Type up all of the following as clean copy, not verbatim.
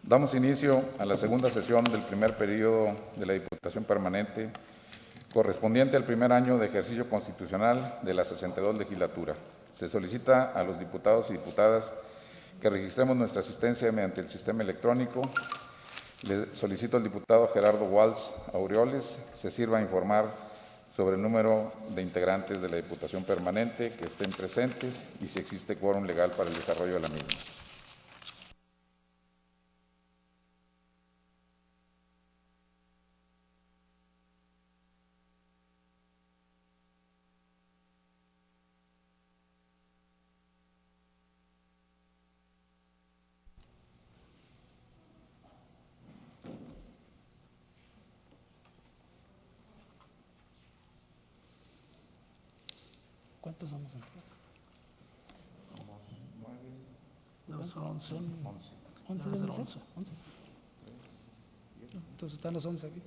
Damos inicio a la segunda sesión del primer periodo de la Diputación Permanente, correspondiente al primer año de ejercicio constitucional de la 62 legislatura. Se solicita a los diputados y diputadas que registremos nuestra asistencia mediante el sistema electrónico. Le solicito al diputado Gerardo Walls Aureoles se sirva a informar sobre el número de integrantes de la Diputación Permanente que estén presentes y si existe quórum legal para el desarrollo de la misma. ¿Cuántos somos en total? Somos 9. No, son 11. 11. Entonces están los 11 aquí.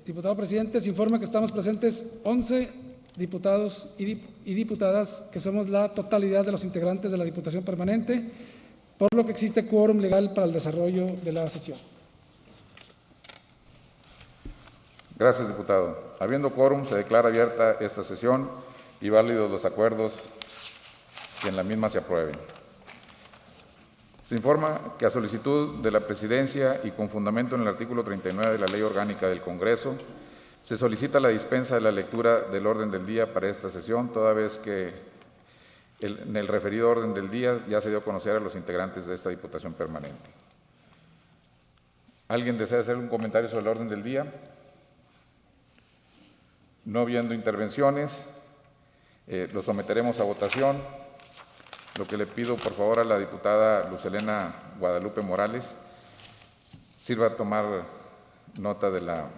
Diputado presidente, se informa que estamos presentes 11 diputados y diputadas, que somos la totalidad de los integrantes de la Diputación Permanente, por lo que existe quórum legal para el desarrollo de la sesión. Gracias, diputado. Habiendo quórum, se declara abierta esta sesión y válidos los acuerdos que en la misma se aprueben. Se informa que a solicitud de la Presidencia y con fundamento en el artículo 39 de la Ley Orgánica del Congreso, se solicita la dispensa de la lectura del orden del día para esta sesión, toda vez que en el referido orden del día ya se dio a conocer a los integrantes de esta Diputación Permanente. ¿Alguien desea hacer un comentario sobre el orden del día? No habiendo intervenciones, lo someteremos a votación. Lo que le pido, por favor, a la diputada Lucelena Guadalupe Morales, sirva a tomar nota de la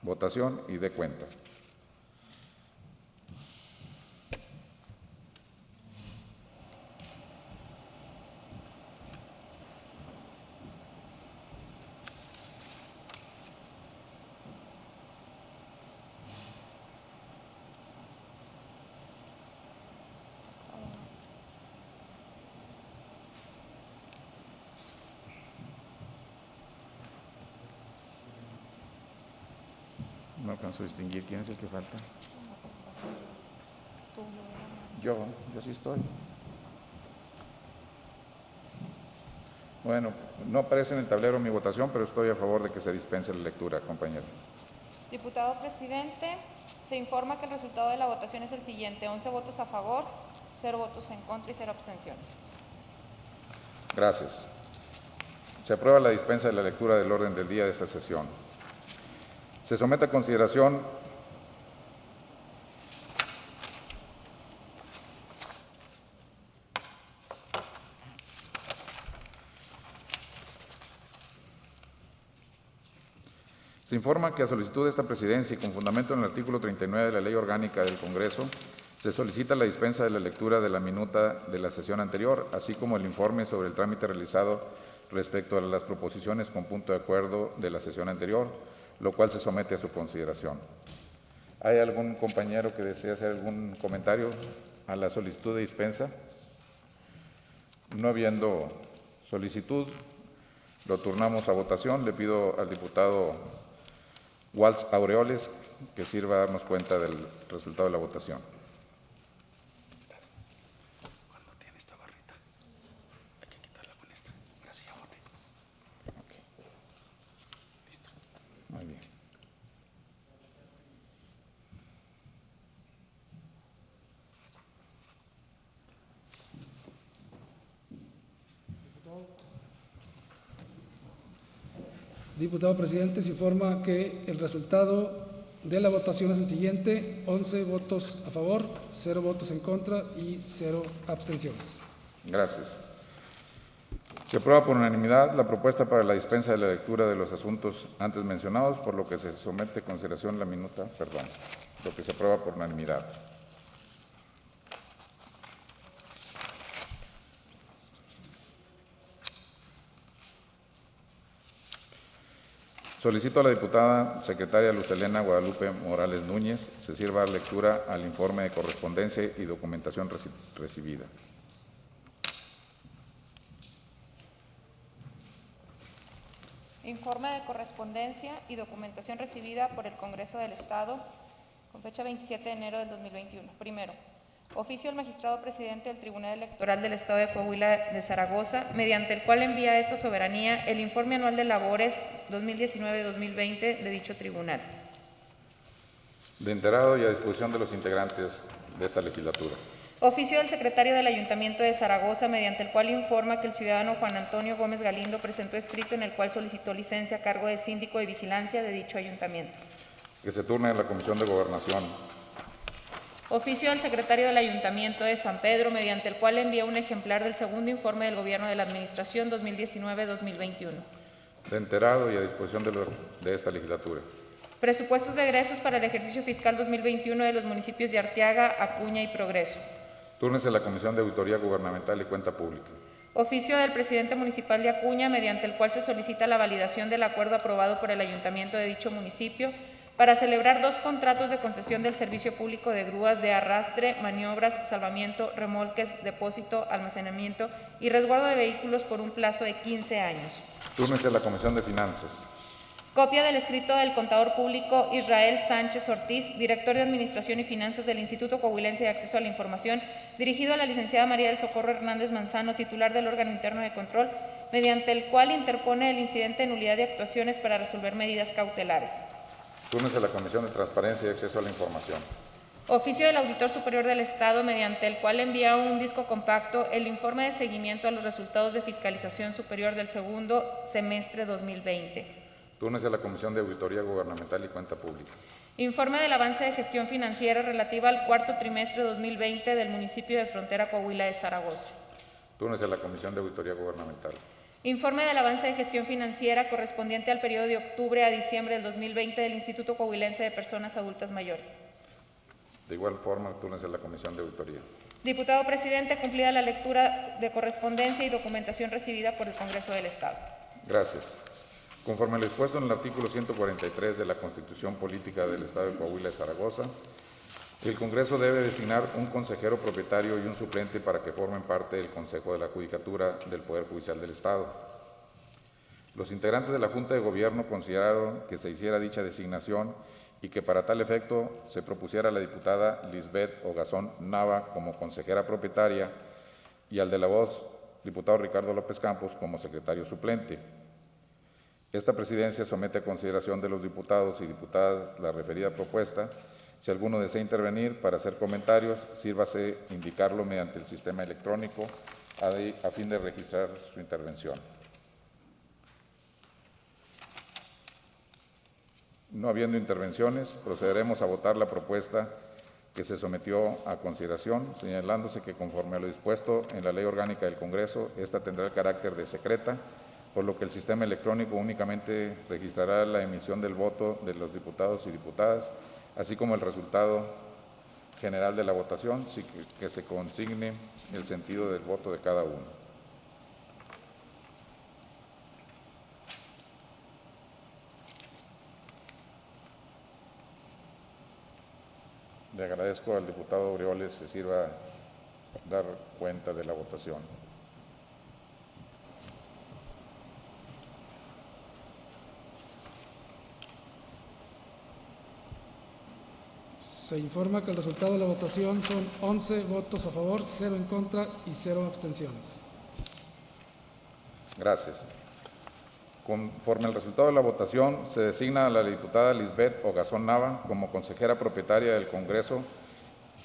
votación y dé cuenta. No alcanzo a distinguir quién es el que falta. Yo sí estoy. Bueno, no aparece en el tablero mi votación, pero estoy a favor de que se dispense la lectura, compañero. Diputado presidente, se informa que el resultado de la votación es el siguiente: 11 votos a favor, 0 votos en contra y 0 abstenciones. Gracias. Se aprueba la dispensa de la lectura del orden del día de esta sesión. Se somete a consideración Se informa que a solicitud de esta Presidencia y con fundamento en el artículo 39 de la Ley Orgánica del Congreso, se solicita la dispensa de la lectura de la minuta de la sesión anterior, así como el informe sobre el trámite realizado respecto a las proposiciones con punto de acuerdo de la sesión anterior, lo cual se somete a su consideración. ¿Hay algún compañero que desee hacer algún comentario a la solicitud de dispensa? No habiendo solicitud, lo turnamos a votación. Le pido al diputado Walls Aureoles que sirva a darnos cuenta del resultado de la votación. Cuando tiene esta barrita, hay que quitarla con esta. Ahora sí ya vote. Okay. Listo. Muy bien. Diputado presidente, se informa que el resultado de la votación es el siguiente: 11 votos a favor, 0 votos en contra y 0 abstenciones. Gracias. Se aprueba por unanimidad la propuesta para la dispensa de la lectura de los asuntos antes mencionados, por lo que se somete a consideración la minuta, lo que se aprueba por unanimidad. Solicito a la diputada secretaria Lucelena Guadalupe Morales Núñez se sirva lectura al informe de correspondencia y documentación recibida. Informe de correspondencia y documentación recibida por el Congreso del Estado con fecha 27 de enero del 2021. Primero, oficio del magistrado presidente del Tribunal Electoral del Estado de Coahuila de Zaragoza, mediante el cual envía a esta soberanía el informe anual de labores 2019-2020 de dicho tribunal. De enterado y a disposición de los integrantes de esta legislatura. Oficio del secretario del Ayuntamiento de Zaragoza, mediante el cual informa que el ciudadano Juan Antonio Gómez Galindo presentó escrito en el cual solicitó licencia a cargo de síndico de vigilancia de dicho ayuntamiento. Que se turne en la Comisión de Gobernación. Oficio del secretario del Ayuntamiento de San Pedro, mediante el cual envía un ejemplar del segundo informe del Gobierno de la Administración 2019-2021. De enterado y a disposición de esta legislatura. Presupuestos de egresos para el ejercicio fiscal 2021 de los municipios de Arteaga, Acuña y Progreso. Túrnese en la Comisión de Auditoría Gubernamental y Cuenta Pública. Oficio del presidente municipal de Acuña, mediante el cual se solicita la validación del acuerdo aprobado por el ayuntamiento de dicho municipio para celebrar 2 contratos de concesión del servicio público de grúas de arrastre, maniobras, salvamiento, remolques, depósito, almacenamiento y resguardo de vehículos por un plazo de 15 años. Túrnese en la Comisión de Finanzas. Copia del escrito del contador público Israel Sánchez Ortiz, director de Administración y Finanzas del Instituto Coahuilense de Acceso a la Información, dirigido a la licenciada María del Socorro Hernández Manzano, titular del órgano interno de control, mediante el cual interpone el incidente de nulidad de actuaciones para resolver medidas cautelares. Túrnese a la Comisión de Transparencia y Acceso a la Información. Oficio del Auditor Superior del Estado, mediante el cual envía un disco compacto el informe de seguimiento a los resultados de fiscalización superior del segundo semestre 2020. Túrnese a la Comisión de Auditoría Gubernamental y Cuenta Pública. Informe del avance de gestión financiera relativa al cuarto trimestre 2020 del municipio de Frontera Coahuila de Zaragoza. Túrnese a la Comisión de Auditoría Gubernamental. Informe del avance de gestión financiera correspondiente al periodo de octubre a diciembre del 2020 del Instituto Coahuilense de Personas Adultas Mayores. De igual forma, túrnese a la Comisión de Auditoría. Diputado presidente, cumplida la lectura de correspondencia y documentación recibida por el Congreso del Estado. Gracias. Conforme a lo expuesto en el artículo 143 de la Constitución Política del Estado de Coahuila de Zaragoza, el Congreso debe designar un consejero propietario y un suplente para que formen parte del Consejo de la Judicatura del Poder Judicial del Estado. Los integrantes de la Junta de Gobierno consideraron que se hiciera dicha designación y que para tal efecto se propusiera a la diputada Lisbeth Ogazón Nava como consejera propietaria y al de la voz, diputado Ricardo López Campos, como secretario suplente. Esta presidencia somete a consideración de los diputados y diputadas la referida propuesta. Si alguno desea intervenir para hacer comentarios, sírvase indicarlo mediante el sistema electrónico a fin de registrar su intervención. No habiendo intervenciones, procederemos a votar la propuesta que se sometió a consideración, señalándose que conforme a lo dispuesto en la Ley Orgánica del Congreso, esta tendrá el carácter de secreta, por lo que el sistema electrónico únicamente registrará la emisión del voto de los diputados y diputadas, así como el resultado general de la votación, sin que se consigne el sentido del voto de cada uno. Le agradezco al diputado Aureoles se sirva dar cuenta de la votación. Se informa que el resultado de la votación son 11 votos a favor, 0 en contra y 0 abstenciones. Gracias. Conforme al resultado de la votación, se designa a la diputada Lisbeth Ogazón Nava como consejera propietaria del Congreso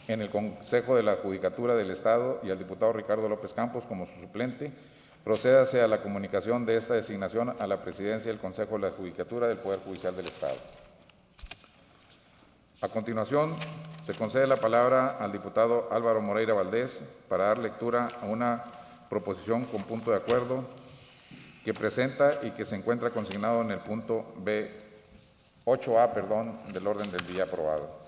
en el Consejo de la Judicatura del Estado y al diputado Ricardo López Campos como su suplente. Procédase a la comunicación de esta designación a la presidencia del Consejo de la Judicatura del Poder Judicial del Estado. A continuación, se concede la palabra al diputado Álvaro Moreira Valdés para dar lectura a una proposición con punto de acuerdo que presenta y que se encuentra consignado en el punto B8A, del orden del día aprobado.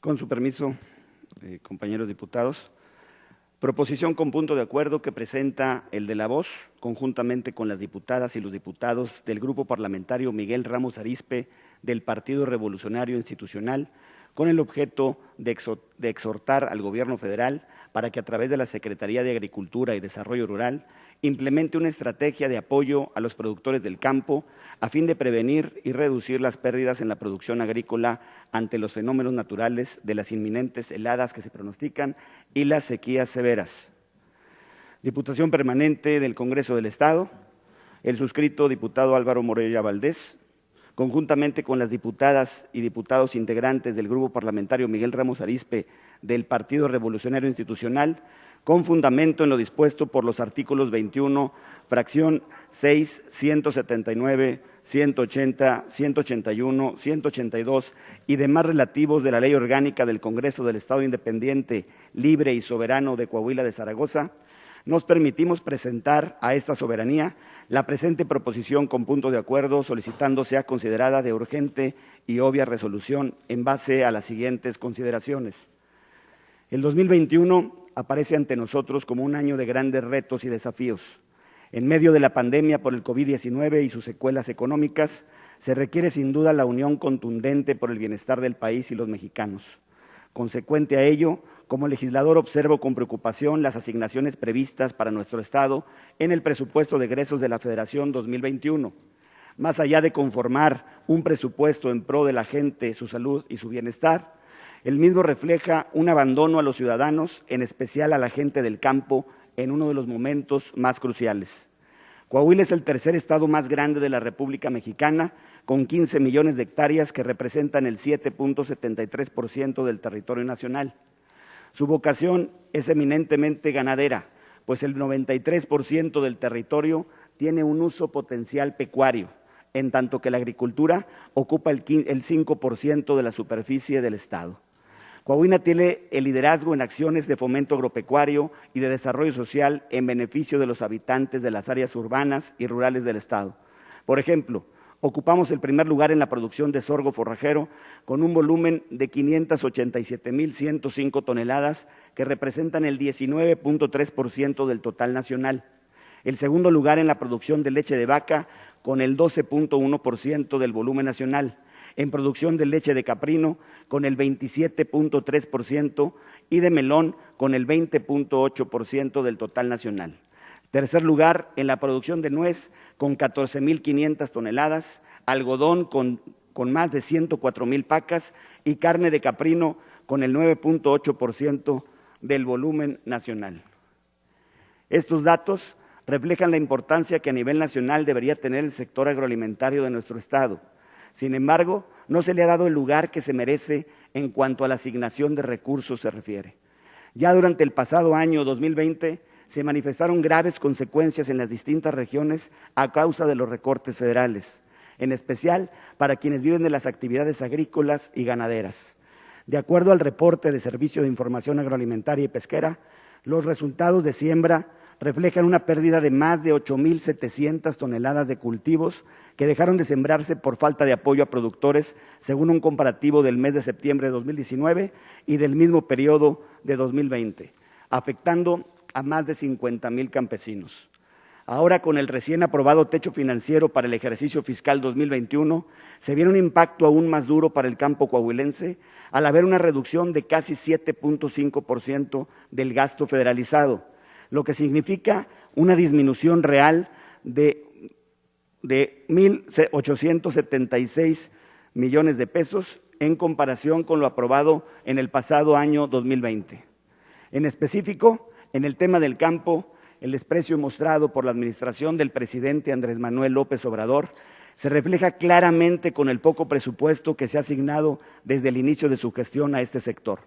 Con su permiso, compañeros diputados, Proposición con punto de acuerdo que presenta el de La Voz, conjuntamente con las diputadas y los diputados del Grupo Parlamentario Miguel Ramos Arizpe del Partido Revolucionario Institucional, con el objeto de exhortar al Gobierno federal para que a través de la Secretaría de Agricultura y Desarrollo Rural implemente una estrategia de apoyo a los productores del campo a fin de prevenir y reducir las pérdidas en la producción agrícola ante los fenómenos naturales de las inminentes heladas que se pronostican y las sequías severas. Diputación Permanente del Congreso del Estado, el suscrito diputado Álvaro Moreira Valdés, conjuntamente con las diputadas y diputados integrantes del Grupo Parlamentario Miguel Ramos Arizpe del Partido Revolucionario Institucional, con fundamento en lo dispuesto por los artículos 21, fracción 6, 179, 180, 181, 182 y demás relativos de la Ley Orgánica del Congreso del Estado Independiente, Libre y Soberano de Coahuila de Zaragoza, nos permitimos presentar a esta soberanía la presente proposición con punto de acuerdo, solicitando sea considerada de urgente y obvia resolución en base a las siguientes consideraciones. El 2021 aparece ante nosotros como un año de grandes retos y desafíos. En medio de la pandemia por el COVID-19 y sus secuelas económicas, se requiere sin duda la unión contundente por el bienestar del país y los mexicanos. Consecuente a ello, como legislador observo con preocupación las asignaciones previstas para nuestro Estado en el presupuesto de egresos de la Federación 2021. Más allá de conformar un presupuesto en pro de la gente, su salud y su bienestar, el mismo refleja un abandono a los ciudadanos, en especial a la gente del campo, en uno de los momentos más cruciales. Coahuila es el tercer estado más grande de la República Mexicana, con 15 millones de hectáreas que representan el 7.73% del territorio nacional. Su vocación es eminentemente ganadera, pues el 93% del territorio tiene un uso potencial pecuario, en tanto que la agricultura ocupa el 5% de la superficie del estado. Coahuila tiene el liderazgo en acciones de fomento agropecuario y de desarrollo social en beneficio de los habitantes de las áreas urbanas y rurales del estado. Por ejemplo, ocupamos el primer lugar en la producción de sorgo forrajero con un volumen de 587,105 toneladas que representan el 19.3% del total nacional. El segundo lugar en la producción de leche de vaca con el 12.1% del volumen nacional. En producción de leche de caprino con el 27.3% y de melón con el 20.8% del total nacional. Tercer lugar en la producción de nuez con 14,500 toneladas, algodón con más de 104,000 pacas y carne de caprino con el 9.8% del volumen nacional. Estos datos reflejan la importancia que a nivel nacional debería tener el sector agroalimentario de nuestro estado. Sin embargo, no se le ha dado el lugar que se merece en cuanto a la asignación de recursos se refiere. Ya durante el pasado año 2020 se manifestaron graves consecuencias en las distintas regiones a causa de los recortes federales, en especial para quienes viven de las actividades agrícolas y ganaderas. De acuerdo al reporte de Servicio de Información Agroalimentaria y Pesquera, los resultados de siembra reflejan una pérdida de más de 8,700 toneladas de cultivos que dejaron de sembrarse por falta de apoyo a productores, según un comparativo del mes de septiembre de 2019 y del mismo periodo de 2020, afectando a más de 50,000 campesinos. Ahora, con el recién aprobado techo financiero para el ejercicio fiscal 2021, se viene un impacto aún más duro para el campo coahuilense al haber una reducción de casi 7.5% del gasto federalizado, lo que significa una disminución real de 1,876 millones de pesos en comparación con lo aprobado en el pasado año 2020. En específico, en el tema del campo, el desprecio mostrado por la administración del presidente Andrés Manuel López Obrador se refleja claramente con el poco presupuesto que se ha asignado desde el inicio de su gestión a este sector.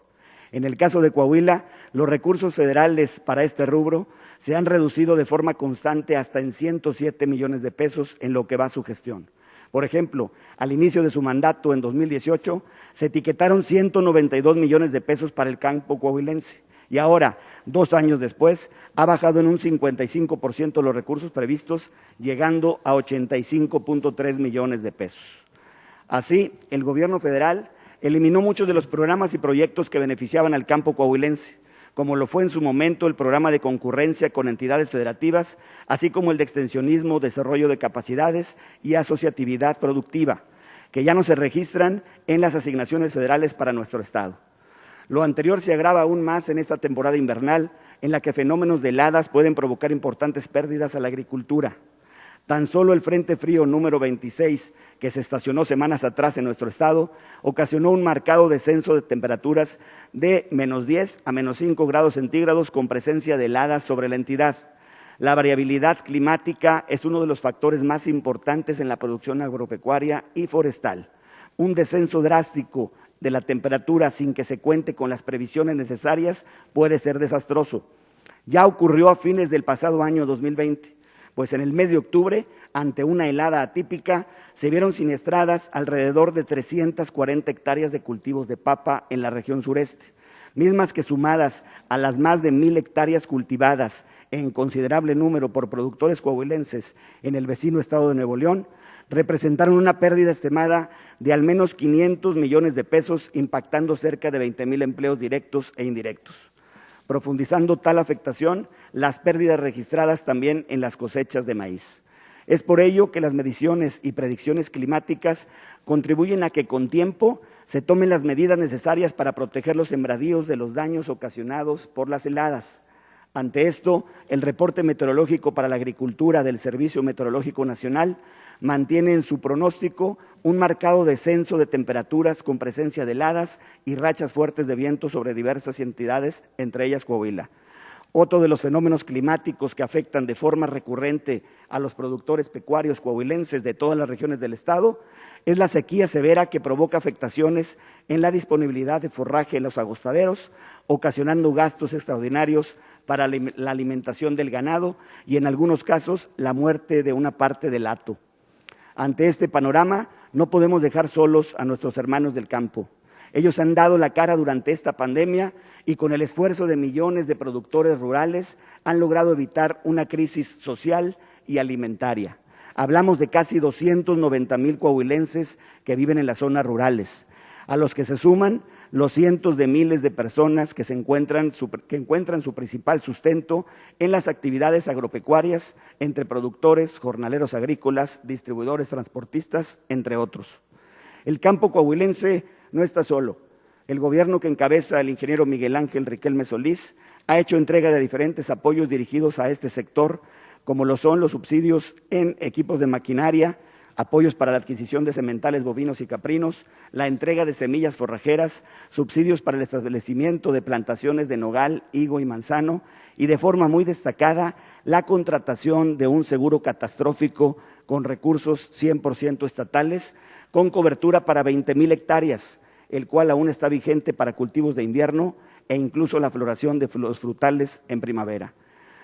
En el caso de Coahuila, los recursos federales para este rubro se han reducido de forma constante hasta en 107 millones de pesos en lo que va su gestión. Por ejemplo, al inicio de su mandato en 2018, se etiquetaron 192 millones de pesos para el campo coahuilense y ahora, 2 años después, ha bajado en un 55% los recursos previstos, llegando a 85.3 millones de pesos. Así, el gobierno federal eliminó muchos de los programas y proyectos que beneficiaban al campo coahuilense, como lo fue en su momento el programa de concurrencia con entidades federativas, así como el de extensionismo, desarrollo de capacidades y asociatividad productiva, que ya no se registran en las asignaciones federales para nuestro Estado. Lo anterior se agrava aún más en esta temporada invernal, en la que fenómenos de heladas pueden provocar importantes pérdidas a la agricultura. Tan solo el Frente Frío número 26, que se estacionó semanas atrás en nuestro estado, ocasionó un marcado descenso de temperaturas de -10 a -5 grados centígrados con presencia de heladas sobre la entidad. La variabilidad climática es uno de los factores más importantes en la producción agropecuaria y forestal. Un descenso drástico de la temperatura sin que se cuente con las previsiones necesarias puede ser desastroso. Ya ocurrió a fines del pasado año 2020, pues en el mes de octubre, ante una helada atípica, se vieron siniestradas alrededor de 340 hectáreas de cultivos de papa en la región sureste, mismas que sumadas a las más de 1,000 hectáreas cultivadas en considerable número por productores coahuilenses en el vecino estado de Nuevo León, representaron una pérdida estimada de al menos 500 millones de pesos, impactando cerca de 20,000 empleos directos e indirectos. Profundizando tal afectación, las pérdidas registradas también en las cosechas de maíz. Es por ello que las mediciones y predicciones climáticas contribuyen a que con tiempo se tomen las medidas necesarias para proteger los sembradíos de los daños ocasionados por las heladas. Ante esto, el reporte meteorológico para la agricultura del Servicio Meteorológico Nacional mantiene en su pronóstico un marcado descenso de temperaturas con presencia de heladas y rachas fuertes de viento sobre diversas entidades, entre ellas Coahuila. Otro de los fenómenos climáticos que afectan de forma recurrente a los productores pecuarios coahuilenses de todas las regiones del estado es la sequía severa que provoca afectaciones en la disponibilidad de forraje en los agostaderos, ocasionando gastos extraordinarios para la alimentación del ganado y en algunos casos la muerte de una parte del hato. Ante este panorama, no podemos dejar solos a nuestros hermanos del campo. Ellos han dado la cara durante esta pandemia y con el esfuerzo de millones de productores rurales han logrado evitar una crisis social y alimentaria. Hablamos de casi 290,000 coahuilenses que viven en las zonas rurales, a los que se suman los cientos de miles de personas que encuentran su principal sustento en las actividades agropecuarias entre productores, jornaleros agrícolas, distribuidores, transportistas, entre otros. El campo coahuilense no está solo. El gobierno que encabeza el ingeniero Miguel Ángel Riquelme Solís ha hecho entrega de diferentes apoyos dirigidos a este sector, como lo son los subsidios en equipos de maquinaria, apoyos para la adquisición de sementales bovinos y caprinos, la entrega de semillas forrajeras, subsidios para el establecimiento de plantaciones de nogal, higo y manzano, y de forma muy destacada, la contratación de un seguro catastrófico con recursos 100% estatales, con cobertura para 20,000 hectáreas, el cual aún está vigente para cultivos de invierno e incluso la floración de los frutales en primavera.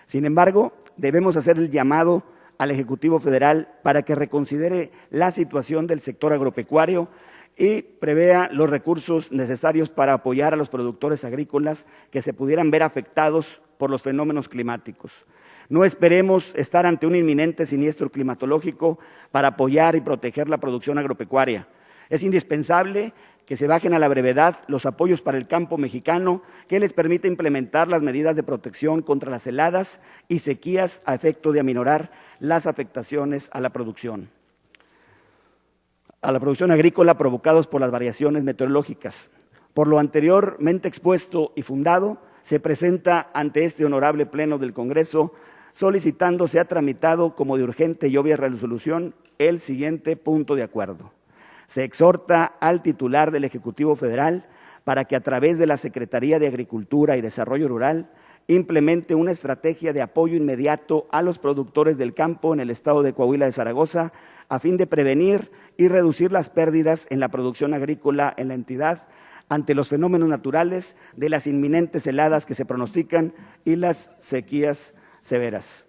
Sin embargo, debemos hacer el llamado al Ejecutivo Federal para que reconsidere la situación del sector agropecuario y prevea los recursos necesarios para apoyar a los productores agrícolas que se pudieran ver afectados por los fenómenos climáticos. No esperemos estar ante un inminente siniestro climatológico para apoyar y proteger la producción agropecuaria. Es indispensable que se bajen a la brevedad los apoyos para el campo mexicano que les permita implementar las medidas de protección contra las heladas y sequías a efecto de aminorar las afectaciones a la producción agrícola provocados por las variaciones meteorológicas. Por lo anteriormente expuesto y fundado, se presenta ante este honorable Pleno del Congreso solicitando sea tramitado como de urgente y obvia resolución el siguiente punto de acuerdo. Se exhorta al titular del Ejecutivo Federal para que a través de la Secretaría de Agricultura y Desarrollo Rural implemente una estrategia de apoyo inmediato a los productores del campo en el estado de Coahuila de Zaragoza a fin de prevenir y reducir las pérdidas en la producción agrícola en la entidad ante los fenómenos naturales de las inminentes heladas que se pronostican y las sequías severas.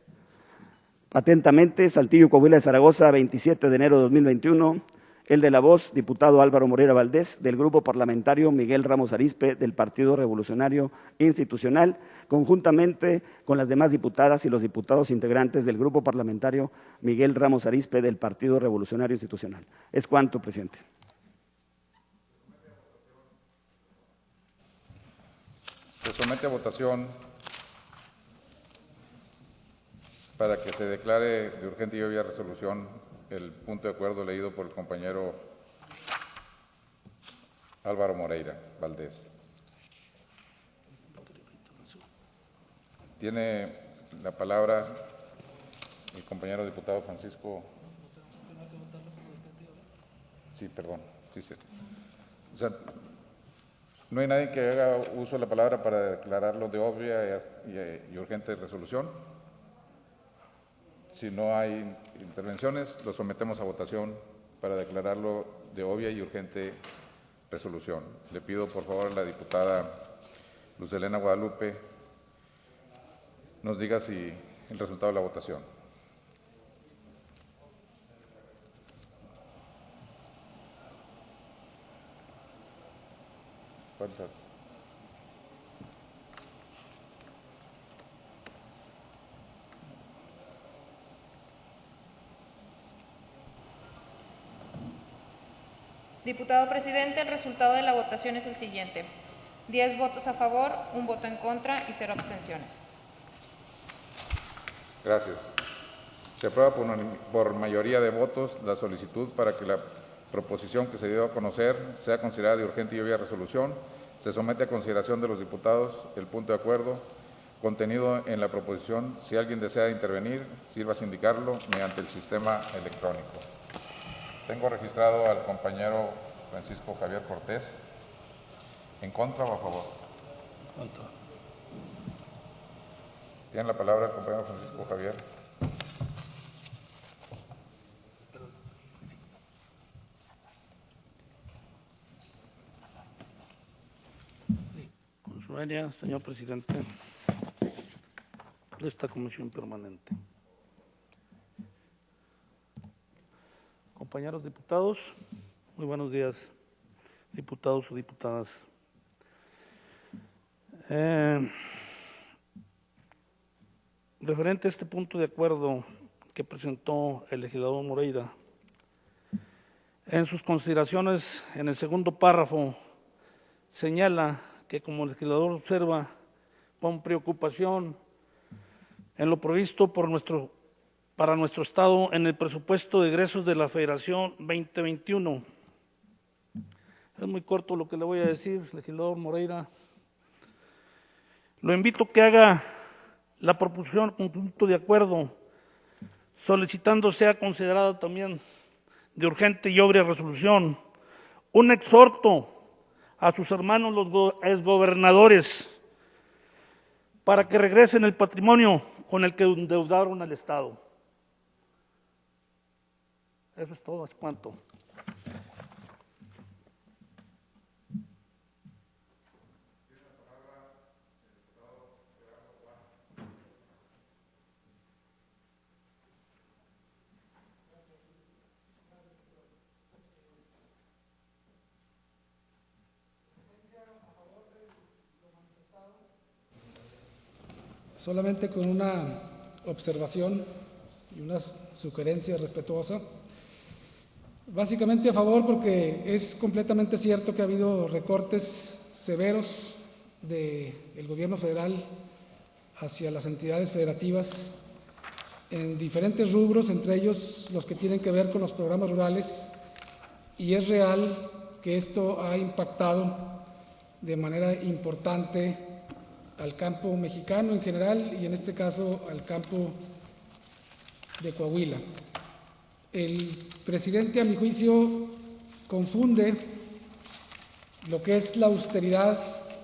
Atentamente, Saltillo, Coahuila de Zaragoza, 27 de enero de 2021. El de la voz, diputado Álvaro Moreira Valdés, del Grupo Parlamentario Miguel Ramos Arizpe, del Partido Revolucionario Institucional, conjuntamente con las demás diputadas y los diputados integrantes del Grupo Parlamentario Miguel Ramos Arizpe, del Partido Revolucionario Institucional. Es cuanto, presidente. Se somete a votación para que se declare de urgente y obvia resolución el punto de acuerdo leído por el compañero Álvaro Moreira Valdés. Tiene la palabra el compañero diputado Francisco. Sí, perdón. Sí, sí. O sea, no hay nadie que haga uso de la palabra para declararlo de obvia y urgente resolución. Si no hay intervenciones, lo sometemos a votación para declararlo de obvia y urgente resolución. Le pido, por favor, a la diputada Luz Helena Guadalupe nos diga si el resultado de la votación. ¿Cuántas? Diputado presidente, el resultado de la votación es el siguiente: 10 votos a favor, 1 voto en contra y 0 abstenciones. Gracias. Se aprueba por mayoría de votos la solicitud para que la proposición que se dio a conocer sea considerada de urgente y obvia resolución. Se somete a consideración de los diputados el punto de acuerdo contenido en la proposición. Si alguien desea intervenir, sírvase indicarlo mediante el sistema electrónico. Tengo registrado al compañero Francisco Javier Cortés. ¿En contra o a favor? Contra. Tiene la palabra el compañero Francisco Javier. Con su venia, señor presidente de esta comisión permanente. Compañeros diputados, muy buenos días, diputados o diputadas. Referente a este punto de acuerdo que presentó el legislador Moreira, en sus consideraciones, en el segundo párrafo, señala que como el legislador observa con preocupación en lo previsto para nuestro Estado en el presupuesto de egresos de la Federación 2021. Es muy corto lo que le voy a decir, legislador Moreira. Lo invito a que haga la proposición conjunto de acuerdo, solicitando sea considerada también de urgente y obvia resolución un exhorto a sus hermanos los exgobernadores para que regresen el patrimonio con el que endeudaron al Estado. Eso es todo, es cuanto. Solamente con una observación y una sugerencia respetuosa. Básicamente a favor porque es completamente cierto que ha habido recortes severos del gobierno federal hacia las entidades federativas en diferentes rubros, entre ellos los que tienen que ver con los programas rurales, y es real que esto ha impactado de manera importante al campo mexicano en general y en este caso al campo de Coahuila. El presidente, a mi juicio, confunde lo que es la austeridad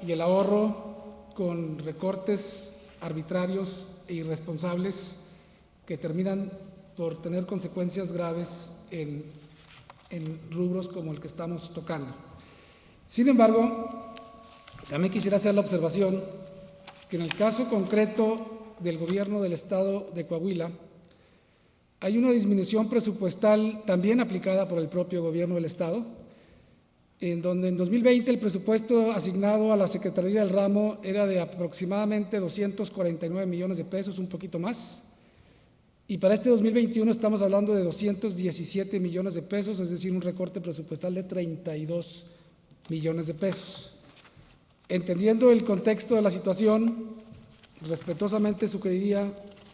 y el ahorro con recortes arbitrarios e irresponsables que terminan por tener consecuencias graves en rubros como el que estamos tocando. Sin embargo, también quisiera hacer la observación que en el caso concreto del gobierno del Estado de Coahuila hay una disminución presupuestal también aplicada por el propio gobierno del Estado, en donde en 2020 el presupuesto asignado a la Secretaría del Ramo era de aproximadamente 249 millones de pesos, un poquito más, y para este 2021 estamos hablando de 217 millones de pesos, es decir, un recorte presupuestal de 32 millones de pesos. entendiendo el contexto de la situación, respetuosamente sugeriría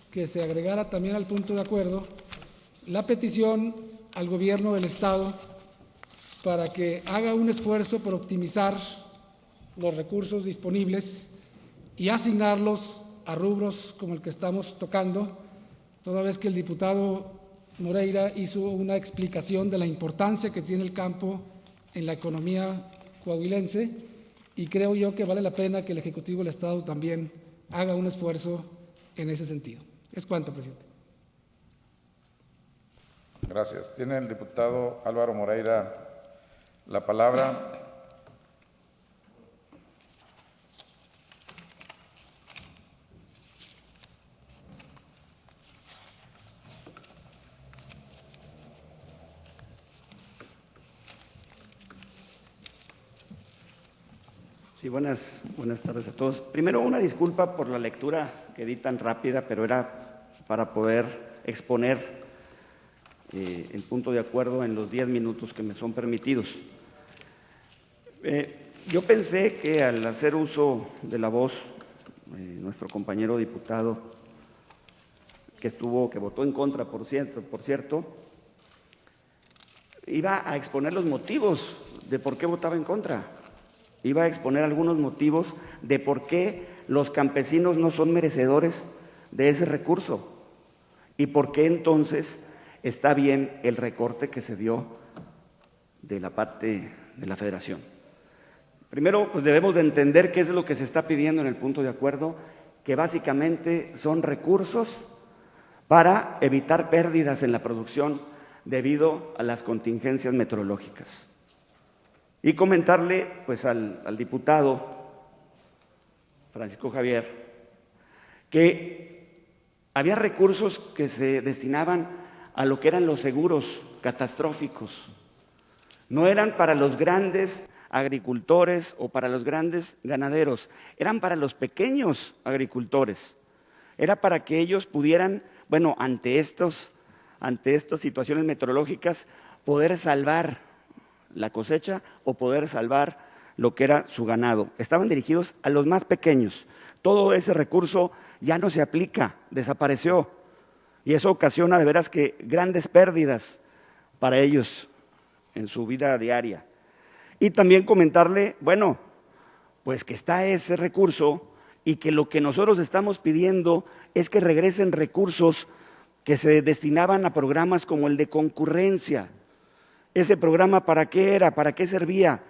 que se agregara también al punto de acuerdo la petición al Gobierno del Estado para que haga un esfuerzo por optimizar los recursos disponibles y asignarlos a rubros como el que estamos tocando, toda vez que el diputado Moreira hizo una explicación de la importancia que tiene el campo en la economía coahuilense, y creo yo que vale la pena que el Ejecutivo del Estado también haga un esfuerzo en ese sentido. Es cuanto, presidente. Gracias. Tiene el diputado Álvaro Moreira la palabra. Sí, buenas tardes a todos. Primero, una disculpa por la lectura que di tan rápida, pero era para poder exponer el punto de acuerdo en los 10 minutos que me son permitidos. Yo pensé que al hacer uso de la voz, nuestro compañero diputado que votó en contra, por cierto, iba a exponer los motivos de por qué votaba en contra. Iba a exponer algunos motivos de por qué los campesinos no son merecedores de ese recurso y por qué entonces está bien el recorte que se dio de la parte de la Federación. Primero, pues debemos de entender qué es lo que se está pidiendo en el punto de acuerdo, que básicamente son recursos para evitar pérdidas en la producción debido a las contingencias meteorológicas. Y comentarle pues al diputado Francisco Javier que había recursos que se destinaban a lo que eran los seguros catastróficos. No eran para los grandes agricultores o para los grandes ganaderos, eran para los pequeños agricultores. Era para que ellos pudieran, bueno, ante estas situaciones meteorológicas, poder salvar la cosecha o poder salvar lo que era su ganado. Estaban dirigidos a los más pequeños. Todo ese recurso ya no se aplica, desapareció, y eso ocasiona de veras que grandes pérdidas para ellos en su vida diaria. Y también comentarle, bueno, pues que está ese recurso y que lo que nosotros estamos pidiendo es que regresen recursos que se destinaban a programas como el de concurrencia. ¿Ese programa para qué era? ¿Para qué servía?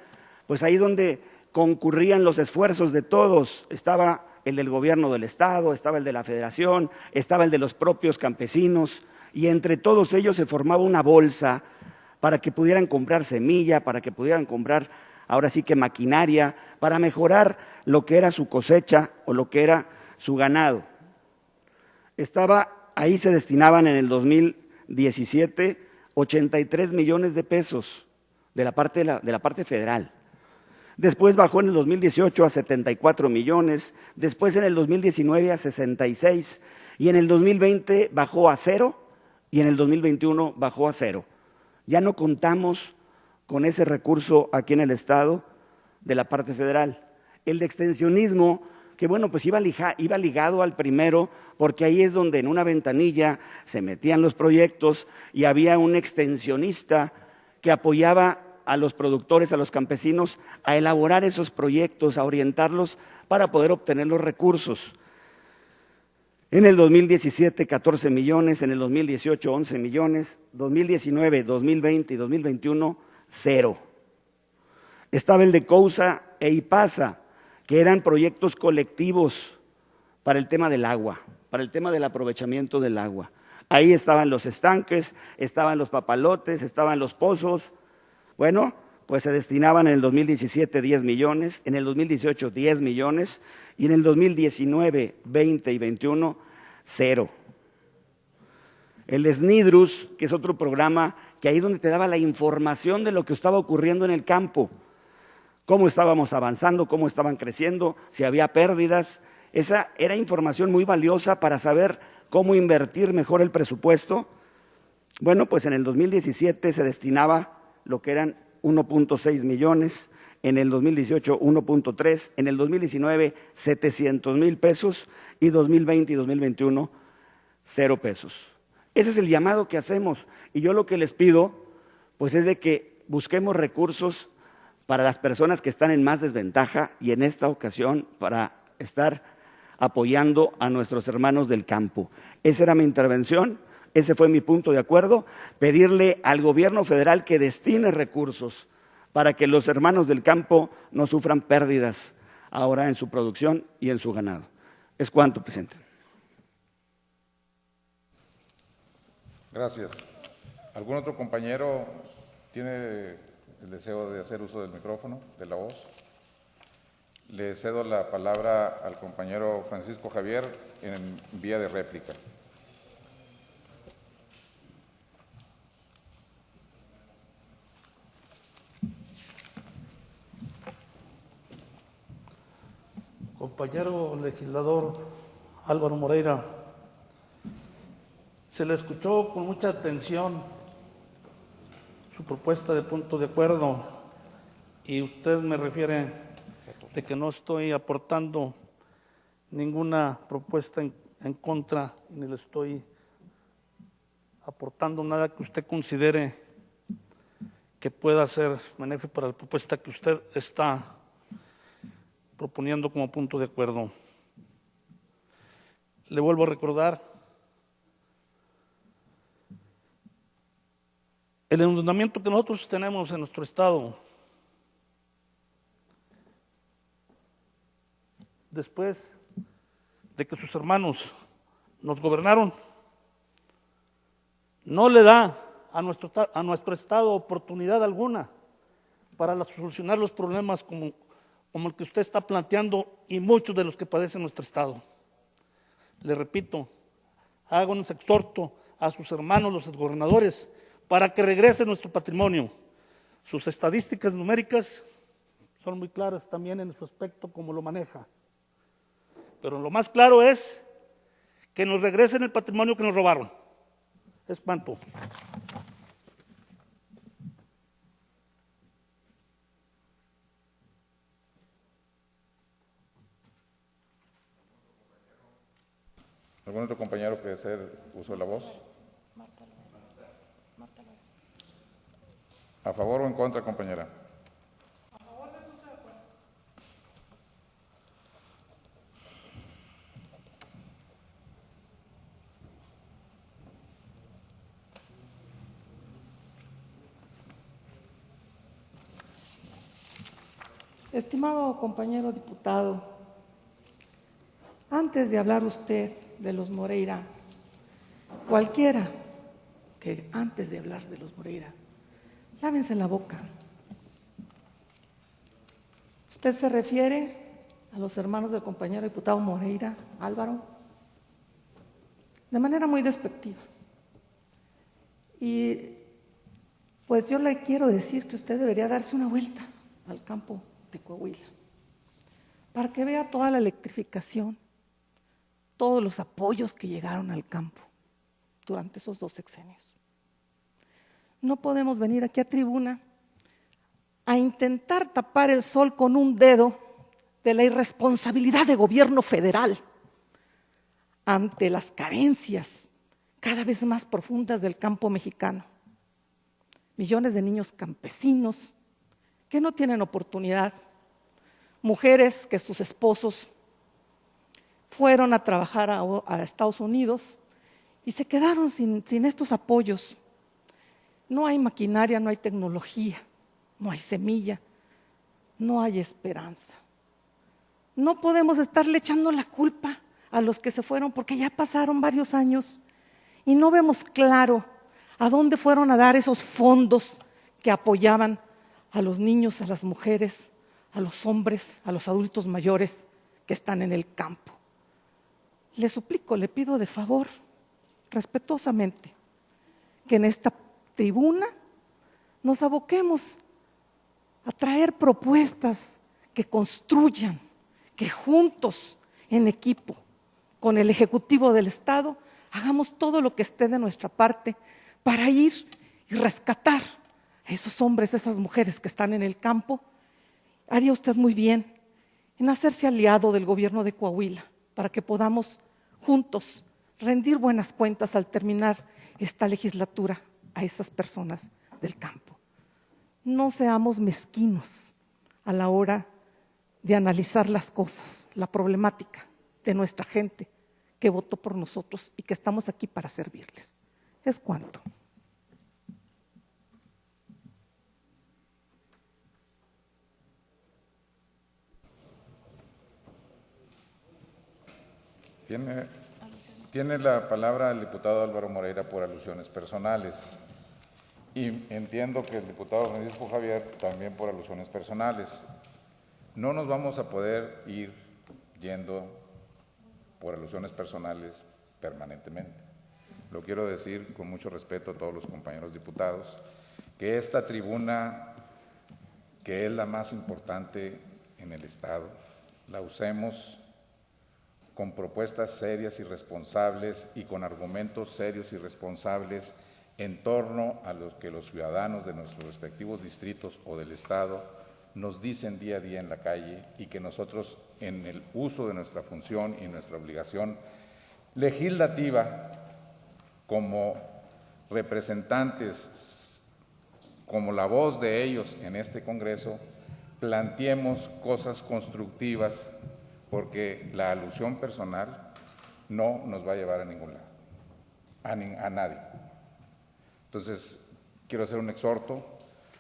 Pues ahí donde concurrían los esfuerzos de todos. Estaba el del gobierno del Estado, estaba el de la Federación, estaba el de los propios campesinos, y entre todos ellos se formaba una bolsa para que pudieran comprar semilla, para que pudieran comprar, ahora sí que maquinaria, para mejorar lo que era su cosecha o lo que era su ganado. Ahí se destinaban en el 2017 83 millones de pesos de la parte federal. Después bajó en el 2018 a 74 millones, después en el 2019 a 66, y en el 2020 bajó a 0, y en el 2021 bajó a 0. Ya no contamos con ese recurso aquí en el Estado de la parte federal. El de extensionismo, que bueno, pues iba ligado al primero, porque ahí es donde en una ventanilla se metían los proyectos y había un extensionista que apoyaba a los productores, a los campesinos, a elaborar esos proyectos, a orientarlos para poder obtener los recursos. En el 2017, 14 millones, en el 2018, 11 millones, 2019, 2020 y 2021, 0. Estaba el de COUSA e IPASA, que eran proyectos colectivos para el tema del agua, para el tema del aprovechamiento del agua. Ahí estaban los estanques, estaban los papalotes, estaban los pozos. Bueno, pues se destinaban en el 2017 10 millones, en el 2018 10 millones y en el 2019, 20 y 21, 0. El SNIDRUS, que es otro programa que ahí es donde te daba la información de lo que estaba ocurriendo en el campo, cómo estábamos avanzando, cómo estaban creciendo, si había pérdidas. Esa era información muy valiosa para saber cómo invertir mejor el presupuesto. Bueno, pues en el 2017 se destinaba lo que eran 1.6 millones, en el 2018 1.3, en el 2019 700,000 pesos y 2020 y 2021 0 pesos. Ese es el llamado que hacemos y yo lo que les pido pues es de que busquemos recursos para las personas que están en más desventaja y en esta ocasión para estar apoyando a nuestros hermanos del campo. Esa era mi intervención, ese fue mi punto de acuerdo, pedirle al gobierno federal que destine recursos para que los hermanos del campo no sufran pérdidas ahora en su producción y en su ganado. Es cuanto, presidente. Gracias. ¿Algún otro compañero tiene el deseo de hacer uso del micrófono, de la voz? Le cedo la palabra al compañero Francisco Javier en vía de réplica. Compañero legislador Álvaro Moreira, se le escuchó con mucha atención su propuesta de punto de acuerdo y usted me refiere de que no estoy aportando ninguna propuesta en contra, ni le estoy aportando nada que usted considere que pueda ser benéfico para la propuesta que usted está proponiendo como punto de acuerdo. Le vuelvo a recordar, el endeudamiento que nosotros tenemos en nuestro estado, después de que sus hermanos nos gobernaron, no le da a nuestro estado oportunidad alguna para solucionar los problemas como el que usted está planteando y muchos de los que padecen nuestro estado. Le repito, hago un exhorto a sus hermanos, los gobernadores, para que regrese nuestro patrimonio. Sus estadísticas numéricas son muy claras también en su aspecto como lo maneja. Pero lo más claro es que nos regresen el patrimonio que nos robaron. Es cuanto. ¿Algún otro compañero que desee uso de la voz? ¿A favor o en contra, compañera? A favor del punto de acuerdo. Estimado compañero diputado, antes de hablar usted de los Moreira, cualquiera que antes de hablar de los Moreira, lávense la boca. Usted se refiere a los hermanos del compañero diputado Moreira, Álvaro, de manera muy despectiva. Y pues yo le quiero decir que usted debería darse una vuelta al campo de Coahuila para que vea toda la electrificación, todos los apoyos que llegaron al campo durante esos 2 sexenios. No podemos venir aquí a tribuna a intentar tapar el sol con un dedo de la irresponsabilidad de gobierno federal ante las carencias cada vez más profundas del campo mexicano. Millones de niños campesinos que no tienen oportunidad, mujeres que sus esposos fueron a trabajar a Estados Unidos y se quedaron sin estos apoyos. No hay maquinaria, no hay tecnología, no hay semilla, no hay esperanza. No podemos estarle echando la culpa a los que se fueron porque ya pasaron varios años y no vemos claro a dónde fueron a dar esos fondos que apoyaban a los niños, a las mujeres, a los hombres, a los adultos mayores que están en el campo. Le suplico, le pido de favor, respetuosamente, que en esta tribuna nos aboquemos a traer propuestas que construyan, que juntos, en equipo, con el Ejecutivo del Estado, hagamos todo lo que esté de nuestra parte para ir y rescatar a esos hombres, esas mujeres que están en el campo haría usted muy bien en hacerse aliado del gobierno de Coahuila para que podamos juntos rendir buenas cuentas al terminar esta legislatura a esas personas del campo. No seamos mezquinos a la hora de analizar las cosas, la problemática de nuestra gente que votó por nosotros y que estamos aquí para servirles. Es cuanto. Tiene la palabra el diputado Álvaro Moreira por alusiones personales. Y entiendo que el diputado Francisco Javier también por alusiones personales. No nos vamos a poder ir yendo por alusiones personales permanentemente. Lo quiero decir con mucho respeto a todos los compañeros diputados, que esta tribuna, que es la más importante en el Estado, la usemos con propuestas serias y responsables y con argumentos serios y responsables en torno a los que los ciudadanos de nuestros respectivos distritos o del Estado nos dicen día a día en la calle y que nosotros en el uso de nuestra función y nuestra obligación legislativa como representantes, como la voz de ellos en este Congreso, planteemos cosas constructivas porque la alusión personal no nos va a llevar a ningún lado, a nadie. Entonces, quiero hacer un exhorto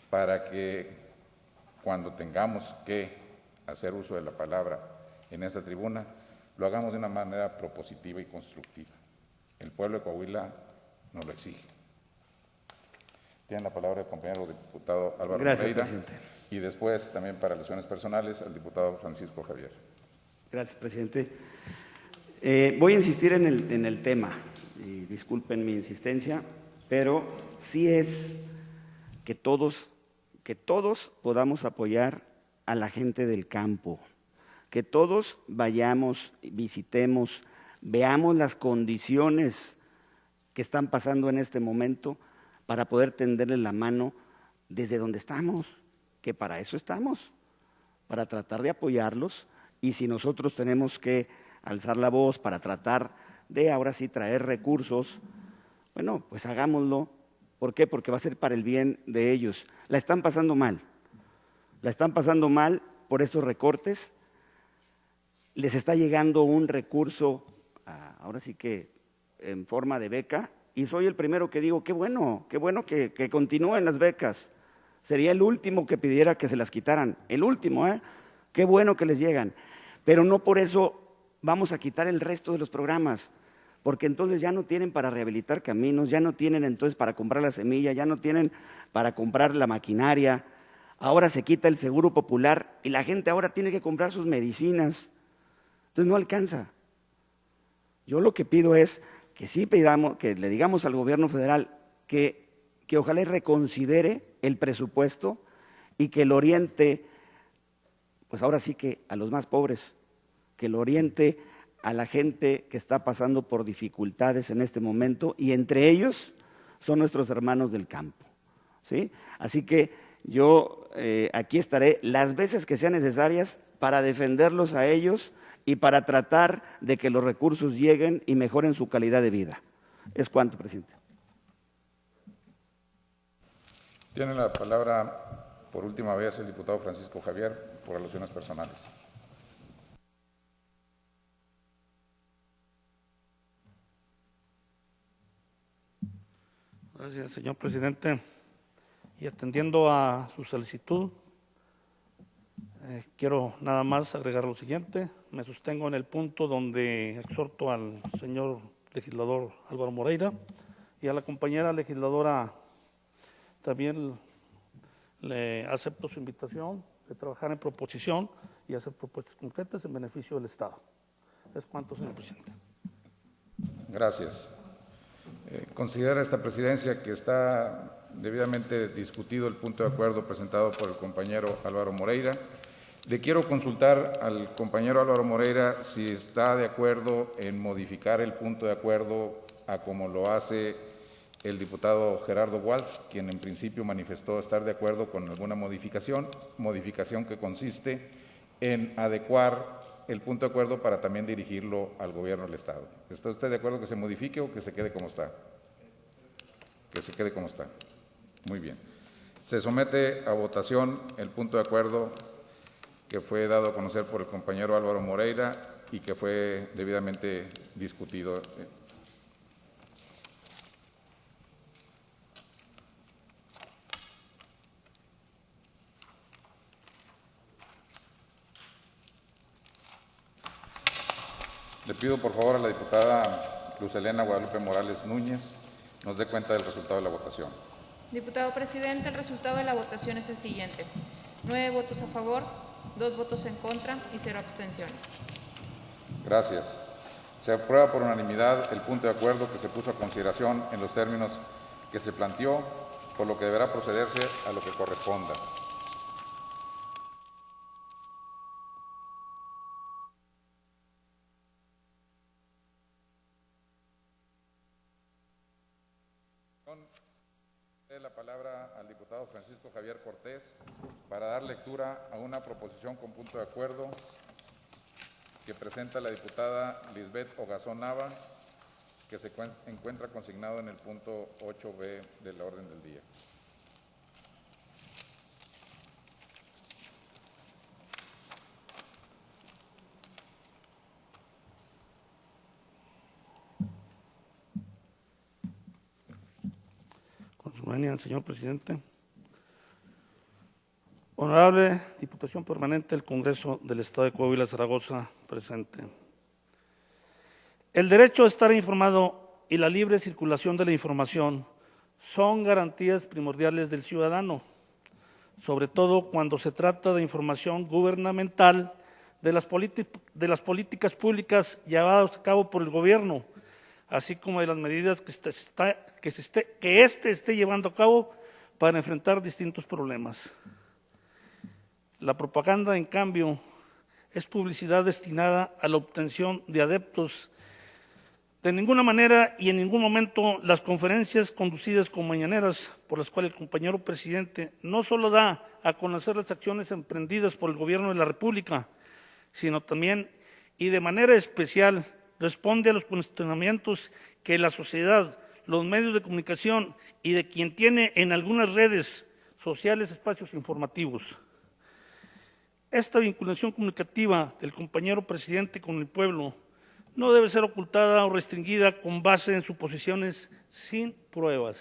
para que cuando tengamos que hacer uso de la palabra en esta tribuna, lo hagamos de una manera propositiva y constructiva. El pueblo de Coahuila nos lo exige. Tiene la palabra el compañero diputado Álvaro Moreira. Presidente. Y después, también para alusiones personales, al diputado Francisco Javier. Gracias, presidente. Voy a insistir en el tema, y disculpen mi insistencia, pero sí es que todos podamos apoyar a la gente del campo, que todos vayamos, visitemos, veamos las condiciones que están pasando en este momento para poder tenderles la mano desde donde estamos, que para eso estamos, para tratar de apoyarlos. Y si nosotros tenemos que alzar la voz para tratar de ahora sí traer recursos, bueno, pues hagámoslo. ¿Por qué? Porque va a ser para el bien de ellos. La están pasando mal por estos recortes. Les está llegando un recurso, ahora sí que en forma de beca, y soy el primero que digo, qué bueno que continúen las becas. Sería el último que pidiera que se las quitaran, el último, qué bueno que les llegan. Pero no por eso vamos a quitar el resto de los programas, porque entonces ya no tienen para rehabilitar caminos, ya no tienen entonces para comprar la semilla, ya no tienen para comprar la maquinaria. Ahora se quita el seguro popular y la gente ahora tiene que comprar sus medicinas. Entonces no alcanza. Yo lo que pido es que sí pidamos, que le digamos al gobierno federal que ojalá reconsidere el presupuesto y que lo oriente, pues ahora sí que a los más pobres, que lo oriente a la gente que está pasando por dificultades en este momento y entre ellos son nuestros hermanos del campo, ¿sí? Así que yo aquí estaré las veces que sean necesarias para defenderlos a ellos y para tratar de que los recursos lleguen y mejoren su calidad de vida. Es cuanto, presidente. Tiene la palabra por última vez el diputado Francisco Javier por alusiones personales. Gracias, señor presidente. Y atendiendo a su solicitud, quiero nada más agregar lo siguiente. Me sostengo en el punto donde exhorto al señor legislador Álvaro Moreira y a la compañera legisladora también le acepto su invitación de trabajar en proposición y hacer propuestas concretas en beneficio del Estado. Es cuanto, señor presidente. Gracias. Considera esta presidencia que está debidamente discutido el punto de acuerdo presentado por el compañero Álvaro Moreira. Le quiero consultar al compañero Álvaro Moreira si está de acuerdo en modificar el punto de acuerdo a como lo hace el diputado Gerardo Walsh, quien en principio manifestó estar de acuerdo con alguna modificación que consiste en adecuar el punto de acuerdo para también dirigirlo al Gobierno del Estado. ¿Está usted de acuerdo que se modifique o que se quede como está? Que se quede como está. Muy bien. Se somete a votación el punto de acuerdo que fue dado a conocer por el compañero Álvaro Moreira y que fue debidamente discutido. Le pido por favor a la diputada Luz Helena Guadalupe Morales Núñez nos dé cuenta del resultado de la votación. Diputado presidente, el resultado de la votación es el siguiente: 9 votos a favor, 2 votos en contra y 0 abstenciones. Gracias. Se aprueba por unanimidad el punto de acuerdo que se puso a consideración en los términos que se planteó, por lo que deberá procederse a lo que corresponda. La palabra al diputado Francisco Javier Cortés para dar lectura a una proposición con punto de acuerdo que presenta la diputada Lisbeth Ogazón Nava, que se encuentra consignado en el punto 8B de la orden del día. Con su venia, señor presidente. Honorable Diputación Permanente del Congreso del Estado de Coahuila, Zaragoza, presente. El derecho a estar informado y la libre circulación de la información son garantías primordiales del ciudadano, sobre todo cuando se trata de información gubernamental de las políticas públicas llevadas a cabo por el gobierno, así como de las medidas que éste esté llevando a cabo para enfrentar distintos problemas. La propaganda, en cambio, es publicidad destinada a la obtención de adeptos. De ninguna manera y en ningún momento las conferencias conducidas como mañaneras, por las cuales el compañero presidente no solo da a conocer las acciones emprendidas por el Gobierno de la República, sino también y de manera especial responde a los cuestionamientos que la sociedad, los medios de comunicación y de quien tiene en algunas redes sociales espacios informativos. Esta vinculación comunicativa del compañero presidente con el pueblo no debe ser ocultada o restringida con base en suposiciones sin pruebas.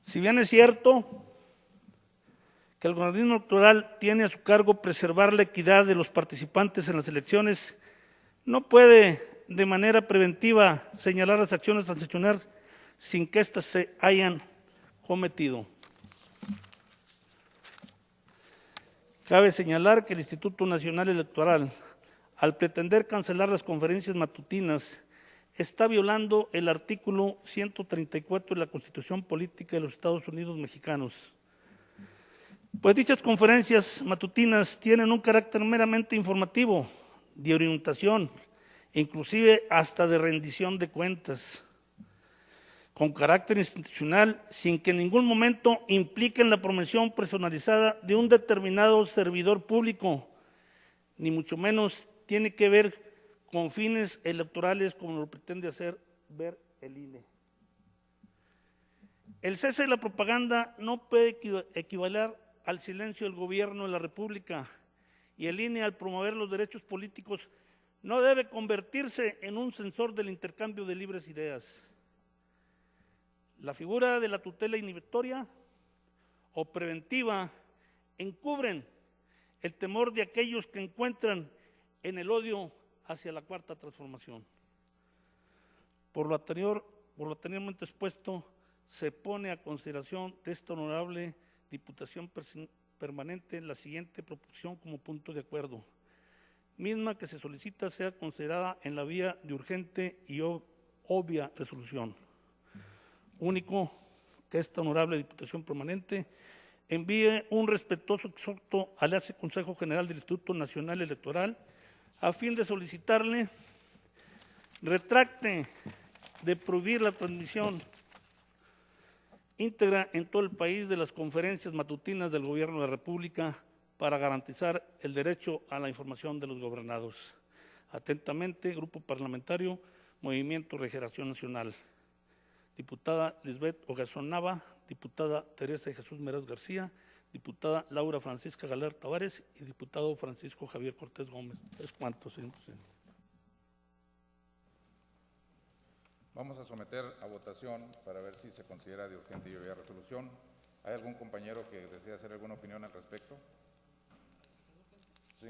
Si bien es cierto que el organismo electoral tiene a su cargo preservar la equidad de los participantes en las elecciones, no puede de manera preventiva señalar las acciones a sancionar sin que éstas se hayan cometido. Cabe señalar que el Instituto Nacional Electoral, al pretender cancelar las conferencias matutinas, está violando el artículo 134 de la Constitución Política de los Estados Unidos Mexicanos. Pues dichas conferencias matutinas tienen un carácter meramente informativo, de orientación, inclusive hasta de rendición de cuentas, con carácter institucional, sin que en ningún momento impliquen la promoción personalizada de un determinado servidor público, ni mucho menos tiene que ver con fines electorales como lo pretende hacer ver el INE. El cese de la propaganda no puede equivaler al silencio del Gobierno de la República, y el INE, al promover los derechos políticos, no debe convertirse en un censor del intercambio de libres ideas. La figura de la tutela inhibitoria o preventiva encubren el temor de aquellos que encuentran en el odio hacia la Cuarta Transformación. Por lo anteriormente expuesto, se pone a consideración de esta honorable Diputación Permanente la siguiente proposición como punto de acuerdo, misma que se solicita sea considerada en la vía de urgente y obvia resolución. Único, que esta honorable Diputación Permanente envíe un respetuoso exhorto al Consejo General del Instituto Nacional Electoral a fin de solicitarle retracte de prohibir la transmisión íntegra en todo el país de las conferencias matutinas del Gobierno de la República para garantizar el derecho a la información de los gobernados. Atentamente, Grupo Parlamentario Movimiento Regeneración Nacional. Diputada Lisbeth Ogazón Nava, diputada Teresa de Jesús Meraz García, diputada Laura Francisca Galer Tavares y diputado Francisco Javier Cortés Gómez. Es cuanto, señor presidente. Vamos a someter a votación para ver si se considera de urgente y obvia resolución. ¿Hay algún compañero que desee hacer alguna opinión al respecto? Sí.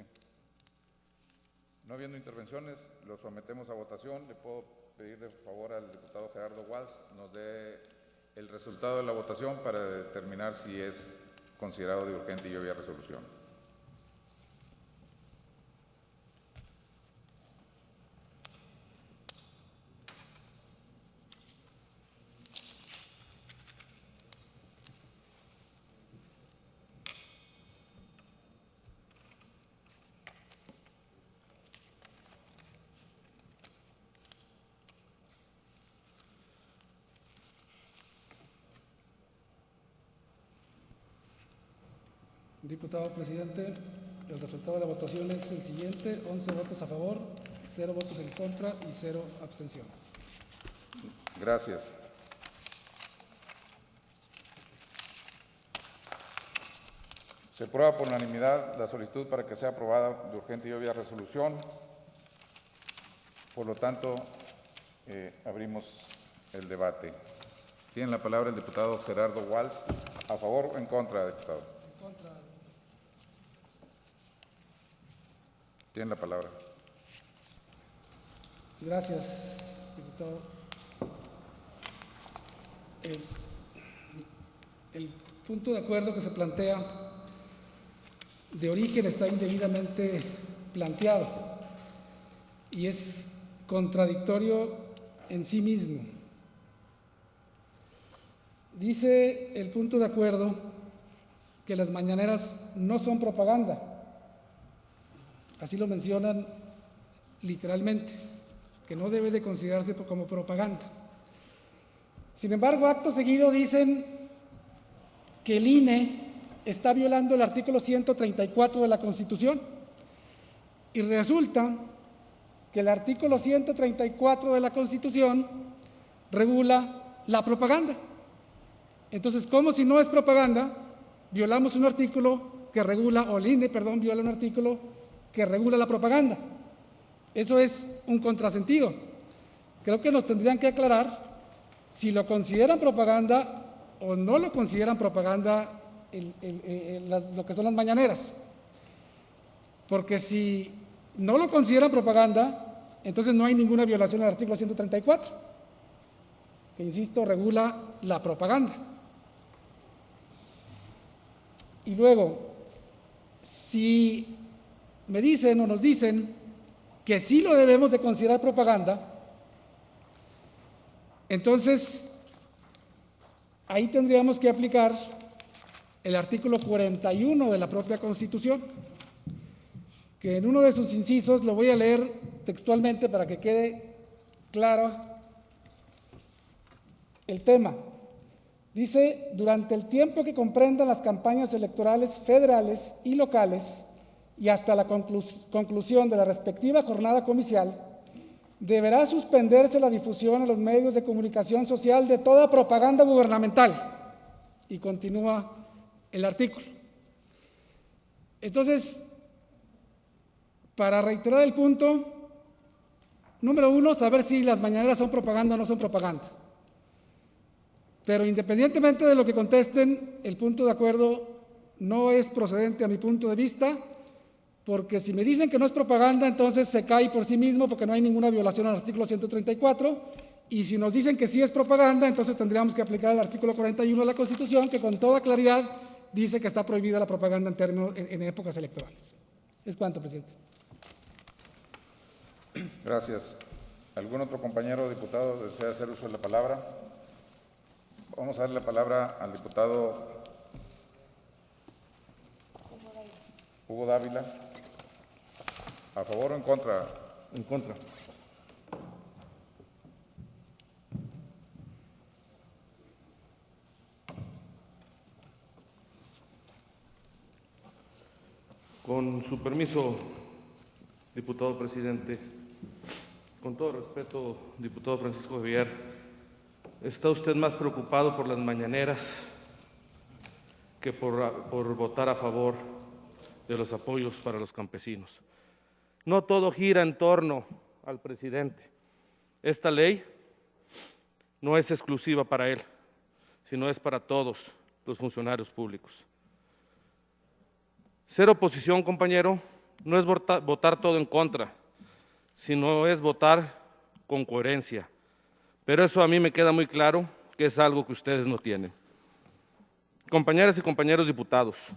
No habiendo intervenciones, lo sometemos a votación. Le puedo pedir de favor al diputado Gerardo Walsh nos dé el resultado de la votación para determinar si es considerado de urgente y obvia resolución. Diputado presidente, el resultado de la votación es el siguiente: 11 votos a favor, 0 votos en contra y 0 abstenciones. Gracias. Se aprueba por unanimidad la solicitud para que sea aprobada de urgente y obvia resolución. Por lo tanto, abrimos el debate. Tiene la palabra el diputado Gerardo Walsh. ¿A favor o en contra, diputado? En contra. Tiene la palabra. Gracias, diputado. El punto de acuerdo que se plantea de origen está indebidamente planteado y es contradictorio en sí mismo. Dice el punto de acuerdo que las mañaneras no son propaganda. Así lo mencionan literalmente, que no debe de considerarse como propaganda. Sin embargo, acto seguido dicen que el INE está violando el artículo 134 de la Constitución y resulta que el artículo 134 de la Constitución regula la propaganda. Entonces, como si no es propaganda, violamos un artículo que regula, o el INE, perdón, viola un artículo que regula la propaganda. Eso es un contrasentido. Creo que nos tendrían que aclarar si lo consideran propaganda o no lo consideran propaganda lo que son las mañaneras. Porque si no lo consideran propaganda, entonces no hay ninguna violación al artículo 134, que, insisto, regula la propaganda. Y luego, si me dicen o nos dicen que sí lo debemos de considerar propaganda, entonces ahí tendríamos que aplicar el artículo 41 de la propia Constitución, que en uno de sus incisos, lo voy a leer textualmente para que quede claro el tema. Dice: durante el tiempo que comprendan las campañas electorales federales y locales y hasta la conclusión de la respectiva jornada comicial, deberá suspenderse la difusión a los medios de comunicación social de toda propaganda gubernamental. Y continúa el artículo. Entonces, para reiterar el punto, número uno, saber si las mañaneras son propaganda o no son propaganda. Pero independientemente de lo que contesten, el punto de acuerdo no es procedente a mi punto de vista, porque si me dicen que no es propaganda, entonces se cae por sí mismo porque no hay ninguna violación al artículo 134, y si nos dicen que sí es propaganda, entonces tendríamos que aplicar el artículo 41 de la Constitución, que con toda claridad dice que está prohibida la propaganda en épocas electorales. Es cuanto, presidente. Gracias. ¿Algún otro compañero diputado desea hacer uso de la palabra? Vamos a darle la palabra al diputado Hugo Dávila. ¿A favor o en contra? En contra. Con su permiso, diputado presidente, con todo respeto, diputado Francisco Javier, ¿está usted más preocupado por las mañaneras que por votar a favor de los apoyos para los campesinos? No todo gira en torno al presidente. Esta ley no es exclusiva para él, sino es para todos los funcionarios públicos. Ser oposición, compañero, no es votar todo en contra, sino es votar con coherencia. Pero eso a mí me queda muy claro que es algo que ustedes no tienen. Compañeras y compañeros diputados,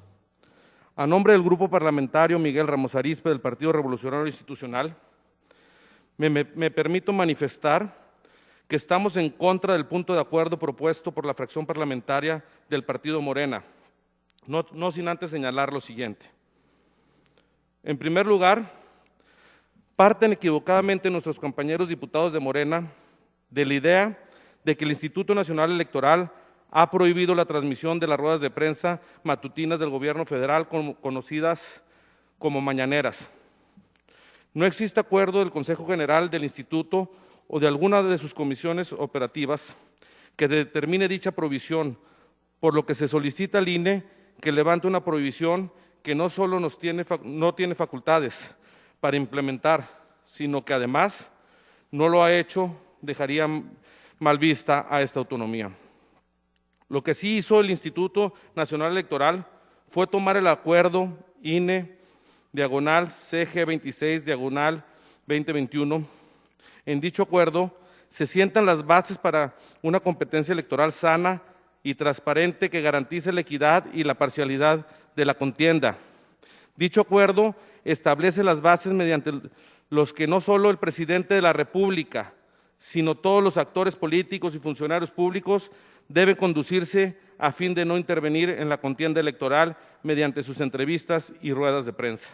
a nombre del Grupo Parlamentario Miguel Ramos Arizpe del Partido Revolucionario Institucional, me permito manifestar que estamos en contra del punto de acuerdo propuesto por la fracción parlamentaria del Partido Morena, no sin antes señalar lo siguiente. En primer lugar, parten equivocadamente nuestros compañeros diputados de Morena de la idea de que el Instituto Nacional Electoral ha prohibido la transmisión de las ruedas de prensa matutinas del gobierno federal conocidas como mañaneras. No existe acuerdo del Consejo General del Instituto o de alguna de sus comisiones operativas que determine dicha prohibición, por lo que se solicita al INE que levante una prohibición que no solo no tiene facultades para implementar, sino que además no lo ha hecho, dejaría mal vista a esta autonomía. Lo que sí hizo el Instituto Nacional Electoral fue tomar el acuerdo INE/CG26/2021. En dicho acuerdo se sientan las bases para una competencia electoral sana y transparente que garantice la equidad y la parcialidad de la contienda. Dicho acuerdo establece las bases mediante los que no solo el presidente de la República, sino todos los actores políticos y funcionarios públicos deben conducirse a fin de no intervenir en la contienda electoral mediante sus entrevistas y ruedas de prensa.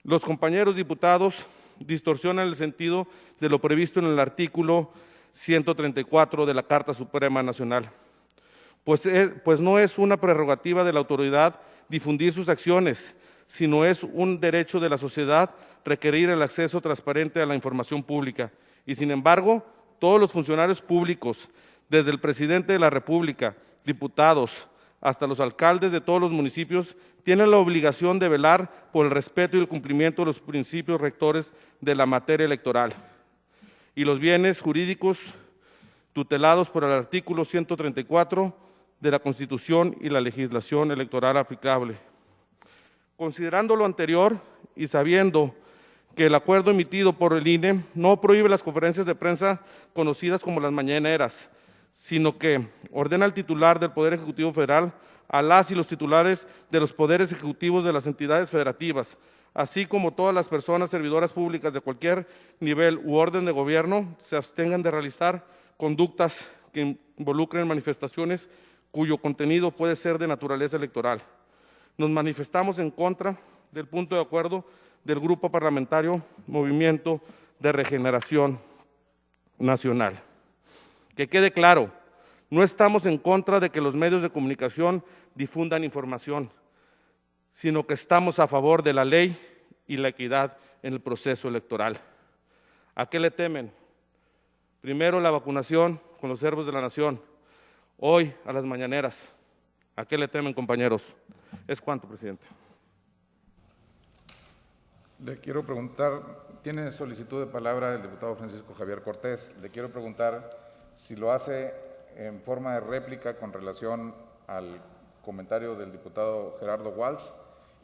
Los compañeros diputados distorsionan el sentido de lo previsto en el artículo 134 de la Carta Suprema Nacional, pues no es una prerrogativa de la autoridad difundir sus acciones, sino es un derecho de la sociedad requerir el acceso transparente a la información pública. Y sin embargo, todos los funcionarios públicos, desde el presidente de la República, diputados, hasta los alcaldes de todos los municipios, tienen la obligación de velar por el respeto y el cumplimiento de los principios rectores de la materia electoral y los bienes jurídicos tutelados por el artículo 134 de la Constitución y la legislación electoral aplicable. Considerando lo anterior y sabiendo que el acuerdo emitido por el INE no prohíbe las conferencias de prensa conocidas como las mañaneras, sino que ordena al titular del Poder Ejecutivo Federal, a las y los titulares de los poderes ejecutivos de las entidades federativas, así como todas las personas servidoras públicas de cualquier nivel u orden de gobierno, se abstengan de realizar conductas que involucren manifestaciones cuyo contenido puede ser de naturaleza electoral. Nos manifestamos en contra del punto de acuerdo del Grupo Parlamentario Movimiento de Regeneración Nacional. Que quede claro, no estamos en contra de que los medios de comunicación difundan información, sino que estamos a favor de la ley y la equidad en el proceso electoral. ¿A qué le temen? Primero la vacunación con los siervos de la nación, hoy a las mañaneras. ¿A qué le temen, compañeros? Es cuanto, presidente. Le quiero preguntar, tiene solicitud de palabra el diputado Francisco Javier Cortés. Le quiero preguntar si lo hace en forma de réplica con relación al comentario del diputado Gerardo Walsh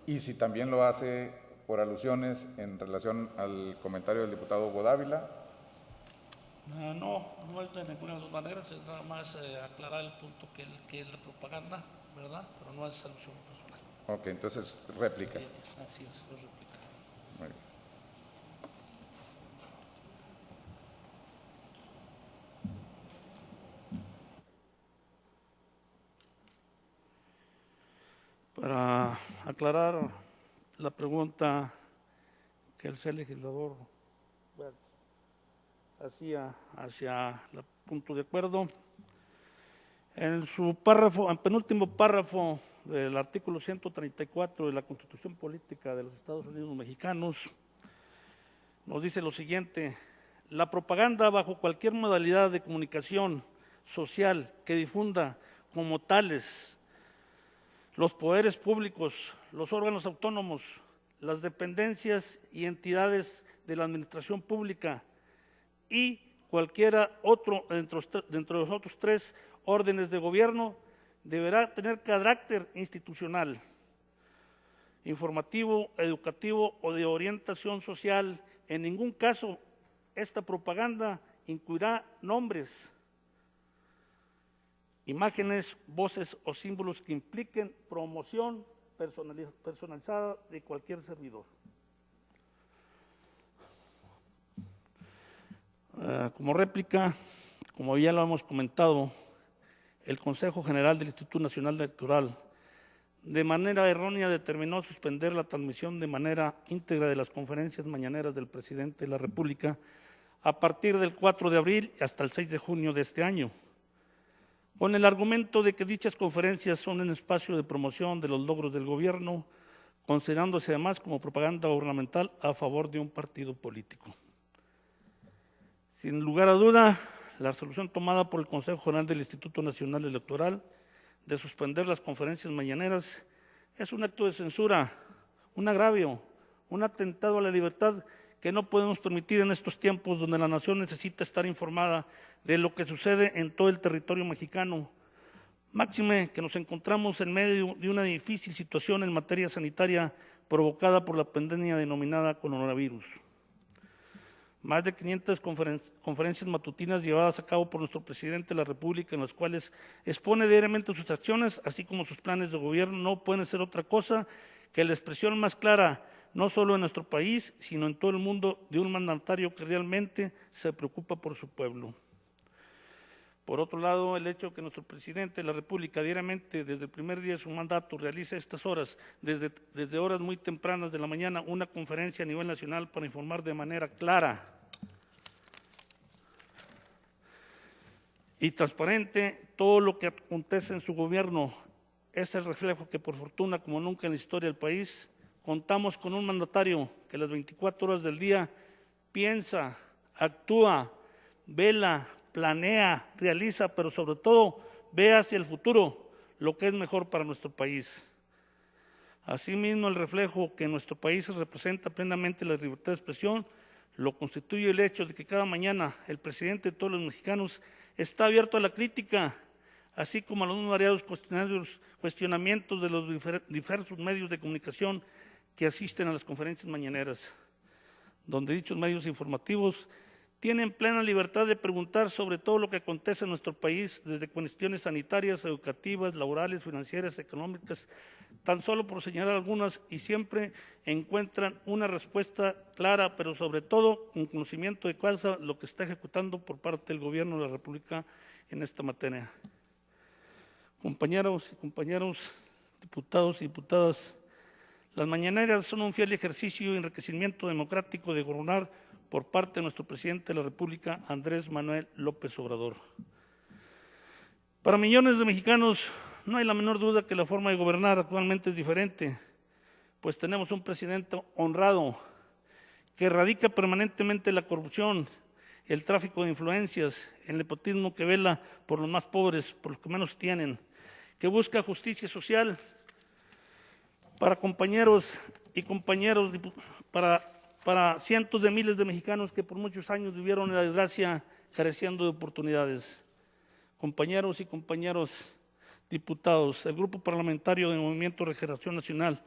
y si también lo hace por alusiones en relación al comentario del diputado Hugo Dávila. No es de ninguna de las maneras, es nada más aclarar el punto que es la propaganda, ¿verdad? Pero no es alusión personal. Ok, entonces réplica. Sí, así es réplica. Muy bien. Para aclarar la pregunta que el señor legislador hacía hacia el punto de acuerdo, en su párrafo, en penúltimo párrafo del artículo 134 de la Constitución Política de los Estados Unidos Mexicanos, nos dice lo siguiente: la propaganda bajo cualquier modalidad de comunicación social que difunda como tales los poderes públicos, los órganos autónomos, las dependencias y entidades de la administración pública y cualquiera otro dentro de los otros tres órdenes de gobierno, deberá tener carácter institucional, informativo, educativo o de orientación social. En ningún caso esta propaganda incluirá nombres, imágenes, voces o símbolos que impliquen promoción personalizada de cualquier servidor. Como réplica, como ya lo hemos comentado, el Consejo General del Instituto Nacional Electoral de manera errónea determinó suspender la transmisión de manera íntegra de las conferencias mañaneras del presidente de la República a partir del 4 de abril hasta el 6 de junio de este año, con el argumento de que dichas conferencias son un espacio de promoción de los logros del gobierno, considerándose además como propaganda gubernamental a favor de un partido político. Sin lugar a duda, la resolución tomada por el Consejo General del Instituto Nacional Electoral de suspender las conferencias mañaneras es un acto de censura, un agravio, un atentado a la libertad que no podemos permitir en estos tiempos donde la nación necesita estar informada de lo que sucede en todo el territorio mexicano. Máxime que nos encontramos en medio de una difícil situación en materia sanitaria provocada por la pandemia denominada coronavirus. Más de 500 conferencias matutinas llevadas a cabo por nuestro presidente de la República, en las cuales expone diariamente sus acciones, así como sus planes de gobierno, no pueden ser otra cosa que la expresión más clara, no solo en nuestro país, sino en todo el mundo, de un mandatario que realmente se preocupa por su pueblo. Por otro lado, el hecho que nuestro presidente de la República diariamente, desde el primer día de su mandato, realice a estas horas, desde horas muy tempranas de la mañana, una conferencia a nivel nacional para informar de manera clara y transparente todo lo que acontece en su gobierno, es el reflejo que, por fortuna, como nunca en la historia del país, contamos con un mandatario que las 24 horas del día piensa, actúa, vela, planea, realiza, pero sobre todo ve hacia el futuro lo que es mejor para nuestro país. Asimismo, el reflejo que en nuestro país representa plenamente la libertad de expresión lo constituye el hecho de que cada mañana el presidente de todos los mexicanos está abierto a la crítica, así como a los muy variados cuestionamientos de los diversos medios de comunicación que asisten a las conferencias mañaneras, donde dichos medios informativos tienen plena libertad de preguntar sobre todo lo que acontece en nuestro país, desde cuestiones sanitarias, educativas, laborales, financieras, económicas, tan solo por señalar algunas, y siempre encuentran una respuesta clara, pero sobre todo un conocimiento de causa lo que está ejecutando por parte del gobierno de la República en esta materia. Compañeros y compañeros, diputados y diputadas, las mañaneras son un fiel ejercicio y enriquecimiento democrático de gobernar por parte de nuestro presidente de la República, Andrés Manuel López Obrador. Para millones de mexicanos no hay la menor duda que la forma de gobernar actualmente es diferente, pues tenemos un presidente honrado que erradica permanentemente la corrupción, el tráfico de influencias, el nepotismo, que vela por los más pobres, por los que menos tienen, que busca justicia social para compañeros y compañeras, para cientos de miles de mexicanos que por muchos años vivieron en la desgracia careciendo de oportunidades. Compañeros y compañeros diputados, el Grupo Parlamentario del Movimiento de Regeneración Nacional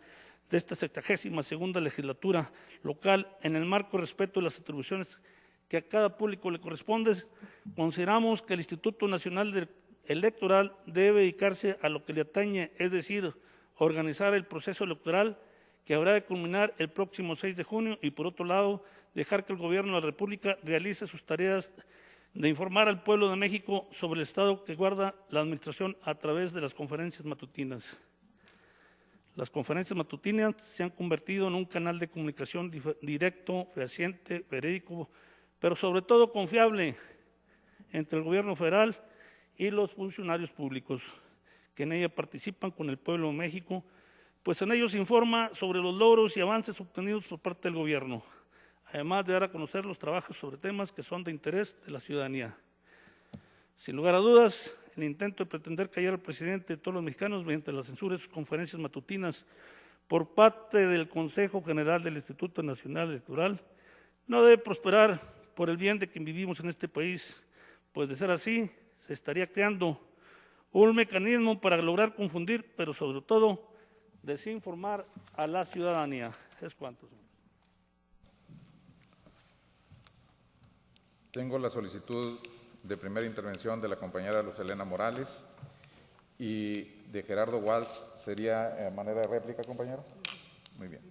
de esta 72ª legislatura local, en el marco de respeto de las atribuciones que a cada público le corresponde, consideramos que el Instituto Nacional Electoral debe dedicarse a lo que le atañe, es decir, organizar el proceso electoral que habrá de culminar el próximo 6 de junio y, por otro lado, dejar que el Gobierno de la República realice sus tareas de informar al pueblo de México sobre el estado que guarda la administración a través de las conferencias matutinas. Las conferencias matutinas se han convertido en un canal de comunicación directo, fehaciente, verídico, pero sobre todo confiable entre el Gobierno federal y los funcionarios públicos, que en ella participan con el pueblo de México, pues en ellos se informa sobre los logros y avances obtenidos por parte del gobierno, además de dar a conocer los trabajos sobre temas que son de interés de la ciudadanía. Sin lugar a dudas, el intento de pretender callar al presidente de todos los mexicanos mediante la censura de sus conferencias matutinas por parte del Consejo General del Instituto Nacional Electoral no debe prosperar por el bien de quien vivimos en este país, pues de ser así, se estaría creando un mecanismo para lograr confundir, pero sobre todo desinformar a la ciudadanía. Es cuanto, señor. Tengo la solicitud de primera intervención de la compañera Luz Helena Morales y de Gerardo Walsh. ¿Sería manera de réplica, compañero? Muy bien.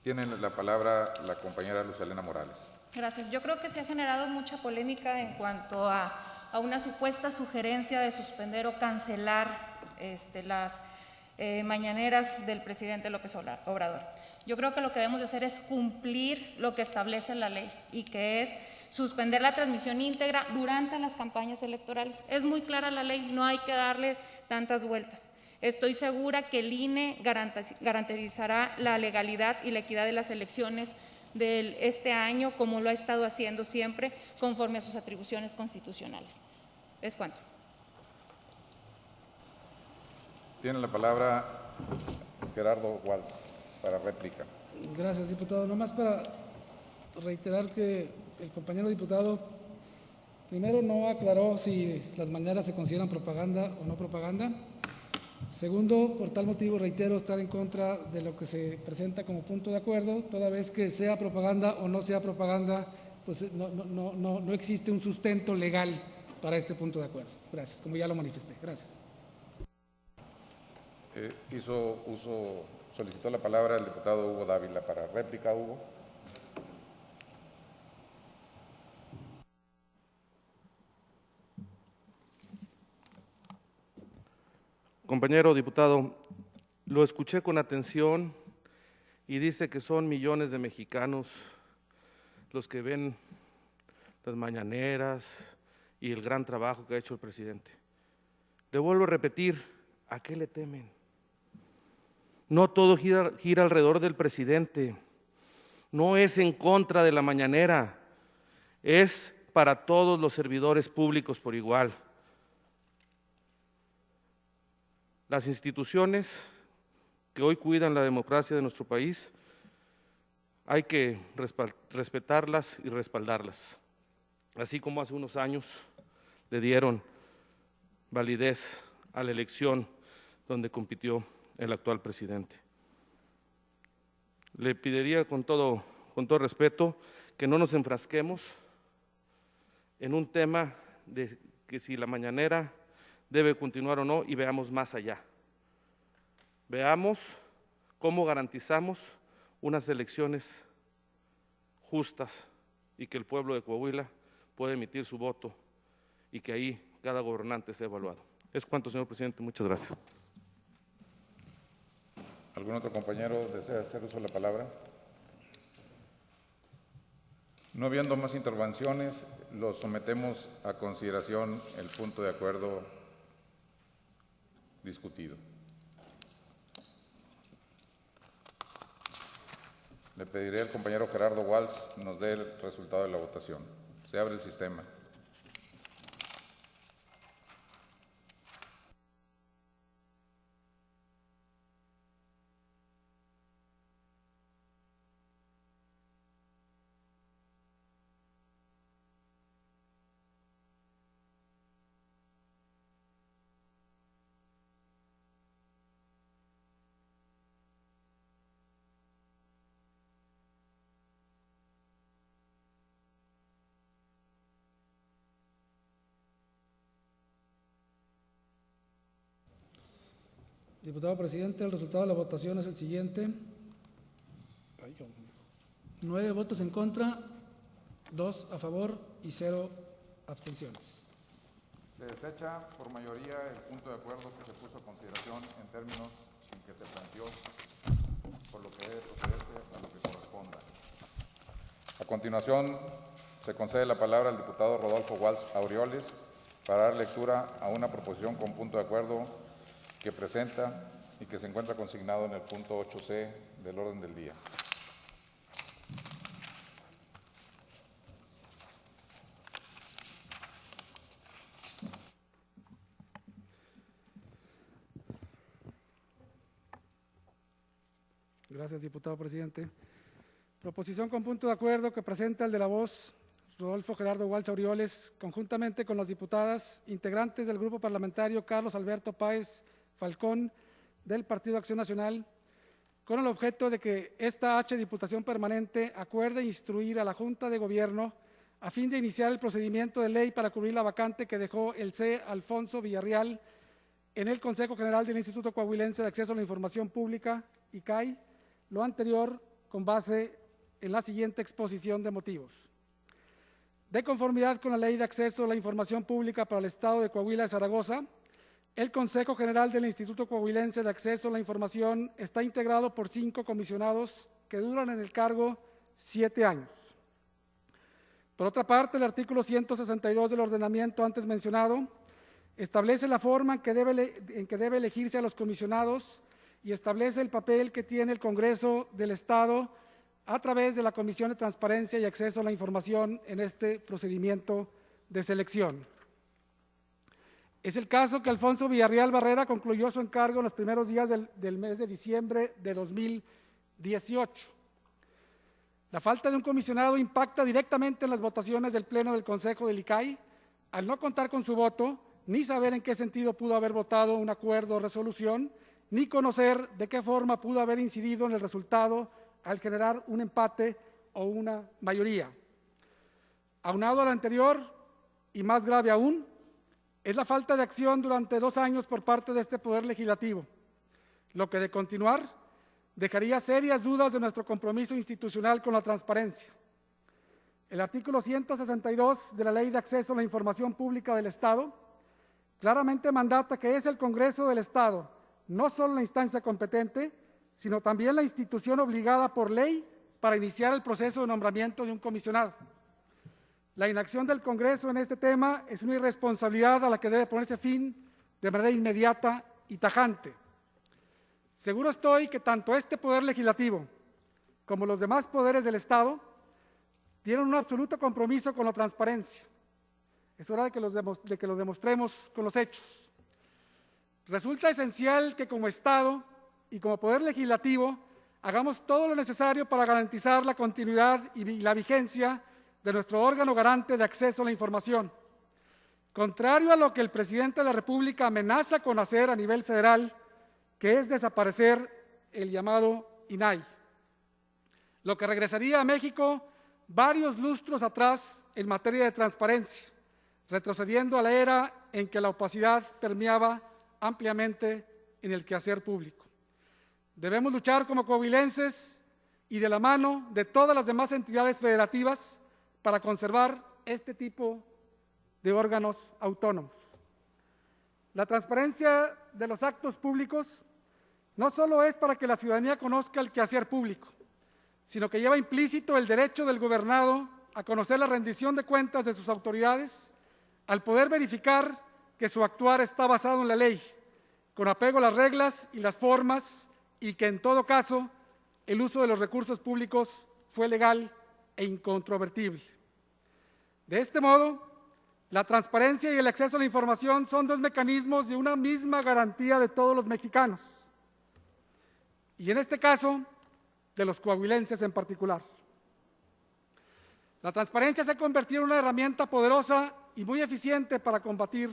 Tiene la palabra la compañera Luz Helena Morales. Gracias. Yo creo que se ha generado mucha polémica en cuanto a una supuesta sugerencia de suspender o cancelar las mañaneras del presidente López Obrador. Yo creo que lo que debemos de hacer es cumplir lo que establece la ley y que es suspender la transmisión íntegra durante las campañas electorales. Es muy clara la ley, no hay que darle tantas vueltas. Estoy segura que el INE garantizará la legalidad y la equidad de las elecciones de este año, como lo ha estado haciendo siempre, conforme a sus atribuciones constitucionales. Es cuanto. Tiene la palabra Gerardo Walsh para réplica. Gracias, diputado. Nomás para reiterar que el compañero diputado primero no aclaró si las mañaneras se consideran propaganda o no propaganda. Segundo, por tal motivo reitero estar en contra de lo que se presenta como punto de acuerdo, toda vez que sea propaganda o no sea propaganda, pues no existe un sustento legal para este punto de acuerdo. Gracias, como ya lo manifesté. Gracias. Solicitó la palabra el diputado Hugo Dávila para réplica. Hugo. Compañero diputado, lo escuché con atención y dice que son millones de mexicanos los que ven las mañaneras y el gran trabajo que ha hecho el presidente. Le vuelvo a repetir, ¿a qué le temen? No todo gira alrededor del presidente, no es en contra de la mañanera, es para todos los servidores públicos por igual. Las instituciones que hoy cuidan la democracia de nuestro país, hay que respetarlas y respaldarlas, así como hace unos años le dieron validez a la elección donde compitió el actual presidente. Le pediría con todo respeto que no nos enfrasquemos en un tema de que si la mañanera debe continuar o no, y veamos más allá. Veamos cómo garantizamos unas elecciones justas y que el pueblo de Coahuila pueda emitir su voto y que ahí cada gobernante sea evaluado. Es cuanto, señor presidente. Muchas gracias. ¿Algún otro compañero desea hacer uso de la palabra? No habiendo más intervenciones, lo sometemos a consideración el punto de acuerdo discutido. Le pediré al compañero Gerardo Walsh nos dé el resultado de la votación. Se abre el sistema. Diputado presidente, el resultado de la votación es el siguiente. 9 votos en contra, 2 a favor y 0 abstenciones. Se desecha por mayoría el punto de acuerdo que se puso a consideración en términos en que se planteó, por lo que debe procederse a lo que corresponda. A continuación, se concede la palabra al diputado Rodolfo Walsh Aureoles para dar lectura a una proposición con punto de acuerdo que presenta y que se encuentra consignado en el punto 8C del orden del día. Gracias, diputado presidente. Proposición con punto de acuerdo que presenta el de la voz, Rodolfo Gerardo Walza Orioles, conjuntamente con las diputadas integrantes del Grupo Parlamentario Carlos Alberto Páez Falcón, del Partido Acción Nacional, con el objeto de que esta Diputación Permanente acuerde instruir a la Junta de Gobierno a fin de iniciar el procedimiento de ley para cubrir la vacante que dejó el C. Alfonso Villarreal en el Consejo General del Instituto Coahuilense de Acceso a la Información Pública, ICAI, lo anterior con base en la siguiente exposición de motivos. De conformidad con la Ley de Acceso a la Información Pública para el Estado de Coahuila de Zaragoza, el Consejo General del Instituto Coahuilense de Acceso a la Información está integrado por 5 comisionados que duran en el cargo 7 años. Por otra parte, el artículo 162 del ordenamiento antes mencionado establece la forma en que debe elegirse a los comisionados y establece el papel que tiene el Congreso del Estado a través de la Comisión de Transparencia y Acceso a la Información en este procedimiento de selección. Es el caso que Alfonso Villarreal Barrera concluyó su encargo en los primeros días del mes de diciembre de 2018. La falta de un comisionado impacta directamente en las votaciones del Pleno del Consejo del ICAI, al no contar con su voto, ni saber en qué sentido pudo haber votado un acuerdo o resolución, ni conocer de qué forma pudo haber incidido en el resultado al generar un empate o una mayoría. Aunado a lo anterior, y más grave aún, es la falta de acción durante 2 años por parte de este Poder Legislativo, lo que de continuar dejaría serias dudas de nuestro compromiso institucional con la transparencia. El artículo 162 de la Ley de Acceso a la Información Pública del Estado claramente mandata que es el Congreso del Estado, no solo la instancia competente, sino también la institución obligada por ley para iniciar el proceso de nombramiento de un comisionado. La inacción del Congreso en este tema es una irresponsabilidad a la que debe ponerse fin de manera inmediata y tajante. Seguro estoy que tanto este Poder Legislativo como los demás poderes del Estado tienen un absoluto compromiso con la transparencia. Es hora de que lo demostremos con los hechos. Resulta esencial que como Estado y como Poder Legislativo hagamos todo lo necesario para garantizar la continuidad y la vigencia de nuestro órgano garante de acceso a la información. Contrario a lo que el presidente de la República amenaza con hacer a nivel federal, que es desaparecer el llamado INAI, lo que regresaría a México varios lustros atrás en materia de transparencia, retrocediendo a la era en que la opacidad permeaba ampliamente en el quehacer público. Debemos luchar como coahuilenses y de la mano de todas las demás entidades federativas para conservar este tipo de órganos autónomos. La transparencia de los actos públicos no solo es para que la ciudadanía conozca el quehacer público, sino que lleva implícito el derecho del gobernado a conocer la rendición de cuentas de sus autoridades, al poder verificar que su actuar está basado en la ley, con apego a las reglas y las formas, y que en todo caso el uso de los recursos públicos fue legal e incontrovertible. De este modo, la transparencia y el acceso a la información son 2 mecanismos de una misma garantía de todos los mexicanos, y en este caso, de los coahuilenses en particular. La transparencia se ha convertido en una herramienta poderosa y muy eficiente para combatir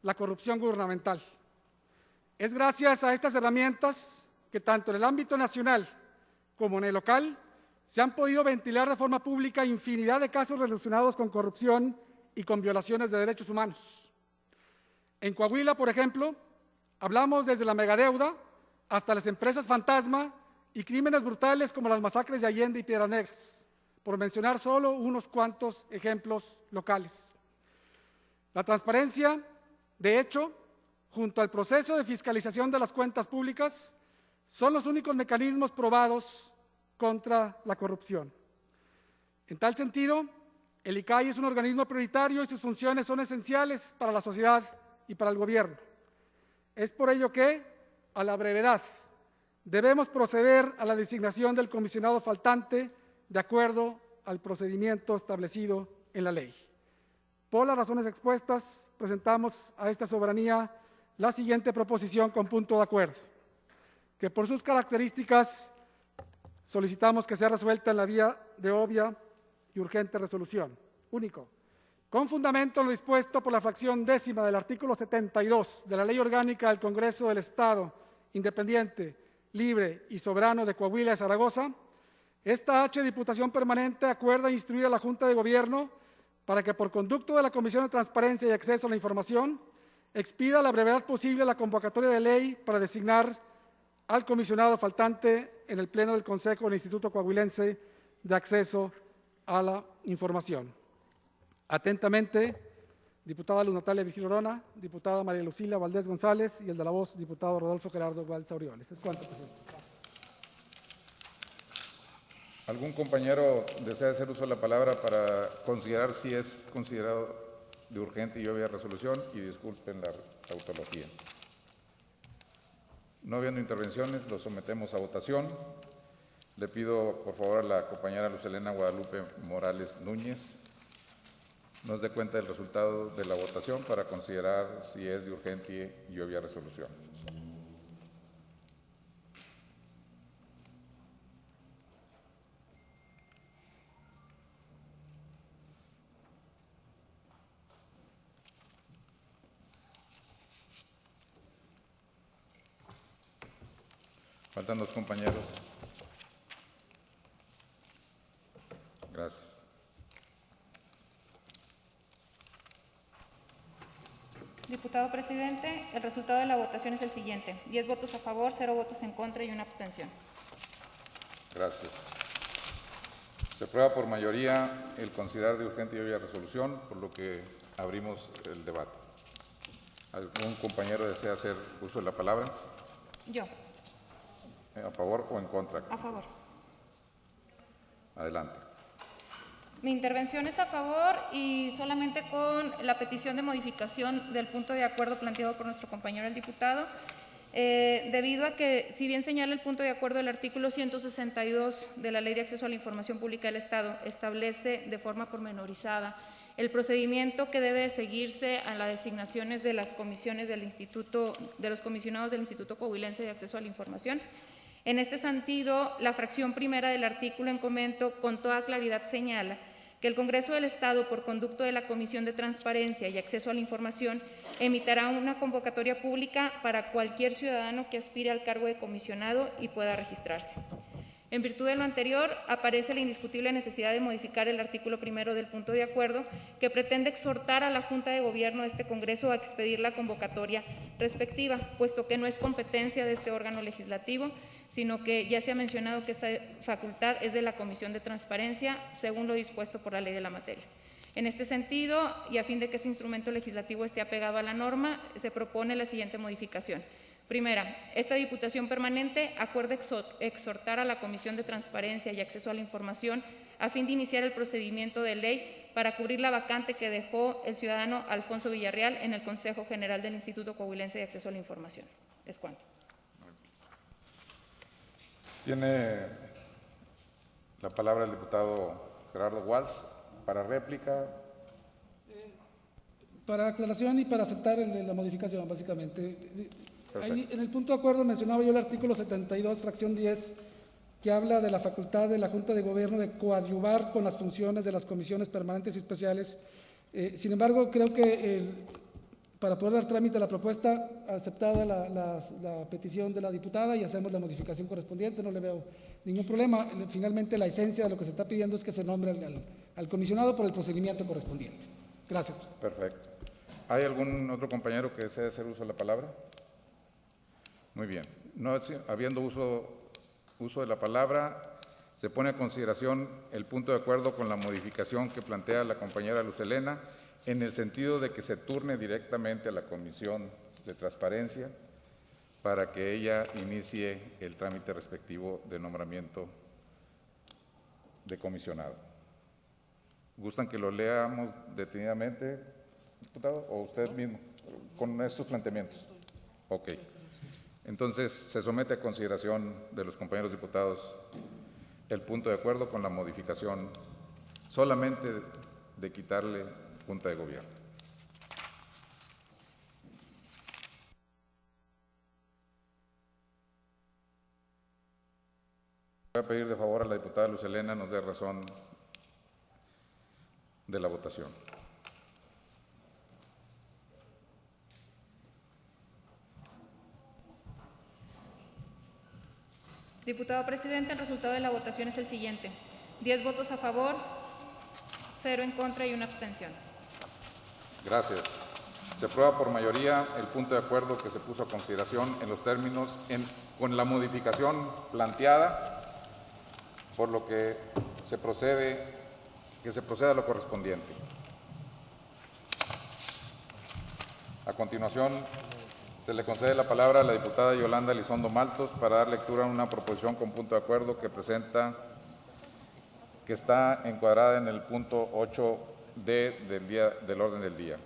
la corrupción gubernamental. Es gracias a estas herramientas que tanto en el ámbito nacional como en el local se han podido ventilar de forma pública infinidad de casos relacionados con corrupción y con violaciones de derechos humanos. En Coahuila, por ejemplo, hablamos desde la megadeuda hasta las empresas fantasma y crímenes brutales como las masacres de Allende y Piedras Negras, por mencionar solo unos cuantos ejemplos locales. La transparencia, de hecho, junto al proceso de fiscalización de las cuentas públicas, son los únicos mecanismos probados contra la corrupción. En tal sentido, el ICAI es un organismo prioritario y sus funciones son esenciales para la sociedad y para el gobierno. Es por ello que, a la brevedad, debemos proceder a la designación del comisionado faltante de acuerdo al procedimiento establecido en la ley. Por las razones expuestas, presentamos a esta soberanía la siguiente proposición con punto de acuerdo, que por sus características solicitamos que sea resuelta en la vía de obvia y urgente resolución. Único. Con fundamento en lo dispuesto por la fracción 10ª del artículo 72 de la Ley Orgánica del Congreso del Estado Independiente, Libre y Soberano de Coahuila y Zaragoza, esta Diputación Permanente acuerda instruir a la Junta de Gobierno para que, por conducto de la Comisión de Transparencia y Acceso a la Información, expida a la brevedad posible la convocatoria de ley para designar al comisionado faltante en el Pleno del Consejo del Instituto Coahuilense de Acceso a la Información. Atentamente, diputada Luz Natalia Virgilio Orona, diputada María Lucila Valdés González y el de la voz, diputado Rodolfo Gerardo Gualza Orioles. Es cuanto, presidente. ¿Algún compañero desea hacer uso de la palabra para considerar si es considerado de urgente y obvia resolución? Y disculpen la tautología. No habiendo intervenciones, lo sometemos a votación. Le pido, por favor, a la compañera Luz Helena Guadalupe Morales Núñez nos dé cuenta del resultado de la votación para considerar si es de urgente y obvia resolución. Faltan 2 compañeros. Gracias. Diputado presidente, el resultado de la votación es el siguiente: 10 votos a favor, 0 votos en contra y 1 abstención. Gracias. Se aprueba por mayoría el considerar de urgente y obvia resolución, por lo que abrimos el debate. ¿Algún compañero desea hacer uso de la palabra? Yo. ¿A favor o en contra? A favor. Adelante. Mi intervención es a favor y solamente con la petición de modificación del punto de acuerdo planteado por nuestro compañero el diputado, debido a que, si bien señala el punto de acuerdo del artículo 162 de la Ley de Acceso a la Información Pública del Estado, establece de forma pormenorizada el procedimiento que debe seguirse a las designaciones de las comisiones del Instituto, de los comisionados del Instituto Coahuilense de Acceso a la Información. En este sentido, la fracción primera del artículo en comento con toda claridad señala que el Congreso del Estado, por conducto de la Comisión de Transparencia y Acceso a la Información, emitirá una convocatoria pública para cualquier ciudadano que aspire al cargo de comisionado y pueda registrarse. En virtud de lo anterior, aparece la indiscutible necesidad de modificar el artículo primero del punto de acuerdo, que pretende exhortar a la Junta de Gobierno de este Congreso a expedir la convocatoria respectiva, puesto que no es competencia de este órgano legislativo, sino que ya se ha mencionado que esta facultad es de la Comisión de Transparencia, según lo dispuesto por la ley de la materia. En este sentido, y a fin de que este instrumento legislativo esté apegado a la norma, se propone la siguiente modificación. Primera, esta Diputación Permanente acuerda exhortar a la Comisión de Transparencia y Acceso a la Información a fin de iniciar el procedimiento de ley para cubrir la vacante que dejó el ciudadano Alfonso Villarreal en el Consejo General del Instituto Coahuilense de Acceso a la Información. Es cuanto. Tiene la palabra el diputado Gerardo Walz para réplica. Para aclaración y para aceptar la modificación, básicamente. Ahí, en el punto de acuerdo mencionaba yo el artículo 72, fracción 10, que habla de la facultad de la Junta de Gobierno de coadyuvar con las funciones de las comisiones permanentes y especiales. Sin embargo, creo que para poder dar trámite a la propuesta, aceptada la petición de la diputada y hacemos la modificación correspondiente, no le veo ningún problema. Finalmente, la esencia de lo que se está pidiendo es que se nombre al comisionado por el procedimiento correspondiente. Gracias. Perfecto. ¿Hay algún otro compañero que desee hacer uso de la palabra? Muy bien. No habiendo uso de la palabra, se pone a consideración el punto de acuerdo con la modificación que plantea la compañera Luz Helena, en el sentido de que se turne directamente a la Comisión de Transparencia para que ella inicie el trámite respectivo de nombramiento de comisionado. ¿Gustan que lo leamos detenidamente, diputado, o usted mismo, con estos planteamientos? Ok. Entonces, se somete a consideración de los compañeros diputados el punto de acuerdo con la modificación solamente de quitarle Junta de Gobierno. Voy a pedir de favor a la diputada Luz Helena nos dé razón de la votación. Diputado presidente, el resultado de la votación es el siguiente: 10 votos a favor, 0 en contra y 1 abstención. Gracias. Se aprueba por mayoría el punto de acuerdo que se puso a consideración en los términos con la modificación planteada, por lo que se proceda a lo correspondiente. A continuación, se le concede la palabra a la diputada Yolanda Elizondo Maltos para dar lectura a una proposición con punto de acuerdo que está encuadrada en el punto 8D del orden del día.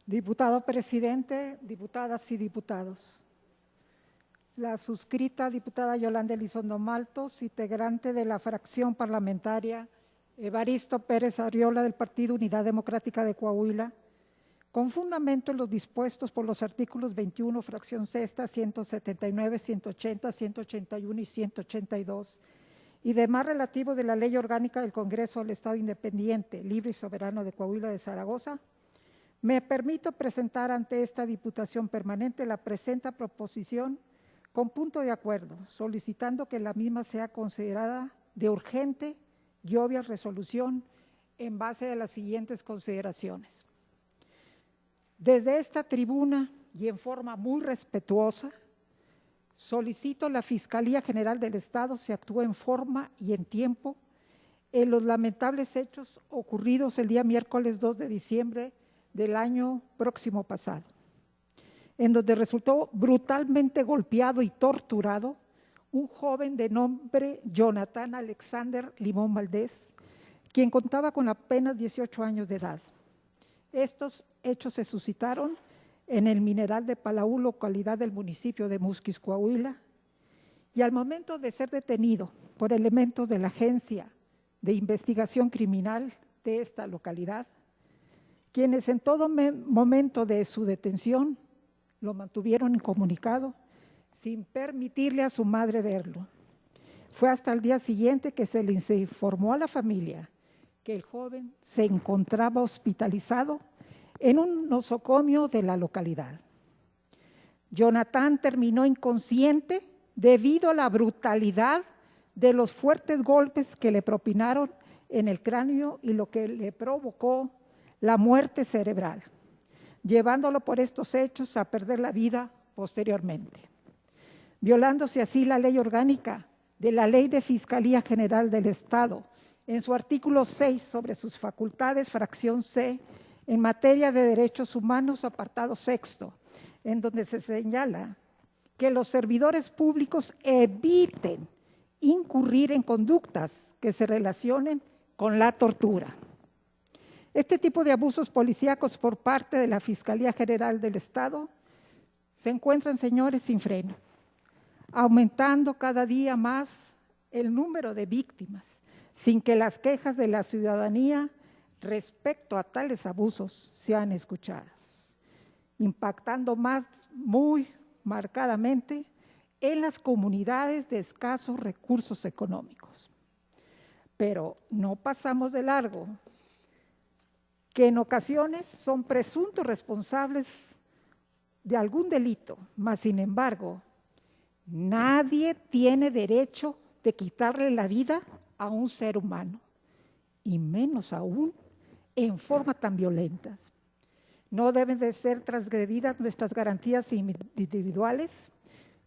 Diputado presidente, diputadas y diputados. La suscrita diputada Yolanda Elizondo Maltos, integrante de la fracción parlamentaria Evaristo Pérez Arriola del Partido Unidad Democrática de Coahuila, con fundamento en los dispuestos por los artículos 21, fracción sexta, 179, 180, 181 y 182, y demás relativo de la Ley Orgánica del Congreso del Estado Independiente, Libre y Soberano de Coahuila de Zaragoza, me permito presentar ante esta Diputación Permanente la presente proposición con punto de acuerdo, solicitando que la misma sea considerada de urgente y obvia resolución en base a las siguientes consideraciones. Desde esta tribuna y en forma muy respetuosa, solicito a la Fiscalía General del Estado se actúe en forma y en tiempo en los lamentables hechos ocurridos el día miércoles 2 de diciembre del año próximo pasado, en donde resultó brutalmente golpeado y torturado un joven de nombre Jonathan Alexander Limón Valdés, quien contaba con apenas 18 años de edad. Estos hechos se suscitaron en el Mineral de Palau, localidad del municipio de Musquis, Coahuila, y al momento de ser detenido por elementos de la Agencia de Investigación Criminal de esta localidad, quienes en todo momento de su detención lo mantuvieron incomunicado, sin permitirle a su madre verlo. Fue hasta el día siguiente que se les informó a la familia que el joven se encontraba hospitalizado en un nosocomio de la localidad. Jonathan terminó inconsciente debido a la brutalidad de los fuertes golpes que le propinaron en el cráneo y lo que le provocó la muerte cerebral, llevándolo por estos hechos a perder la vida posteriormente, violándose así la ley orgánica de la Ley de Fiscalía General del Estado, en su artículo 6 sobre sus facultades, fracción C, en materia de derechos humanos, apartado sexto, en donde se señala que los servidores públicos eviten incurrir en conductas que se relacionen con la tortura. Este tipo de abusos policíacos por parte de la Fiscalía General del Estado se encuentran, señores, sin freno, aumentando cada día más el número de víctimas, sin que las quejas de la ciudadanía respecto a tales abusos sean escuchadas, impactando muy marcadamente en las comunidades de escasos recursos económicos. Pero no pasamos de largo que en ocasiones son presuntos responsables de algún delito, mas sin embargo, nadie tiene derecho de quitarle la vida a un ser humano, y menos aún en forma tan violenta. No deben de ser transgredidas nuestras garantías individuales,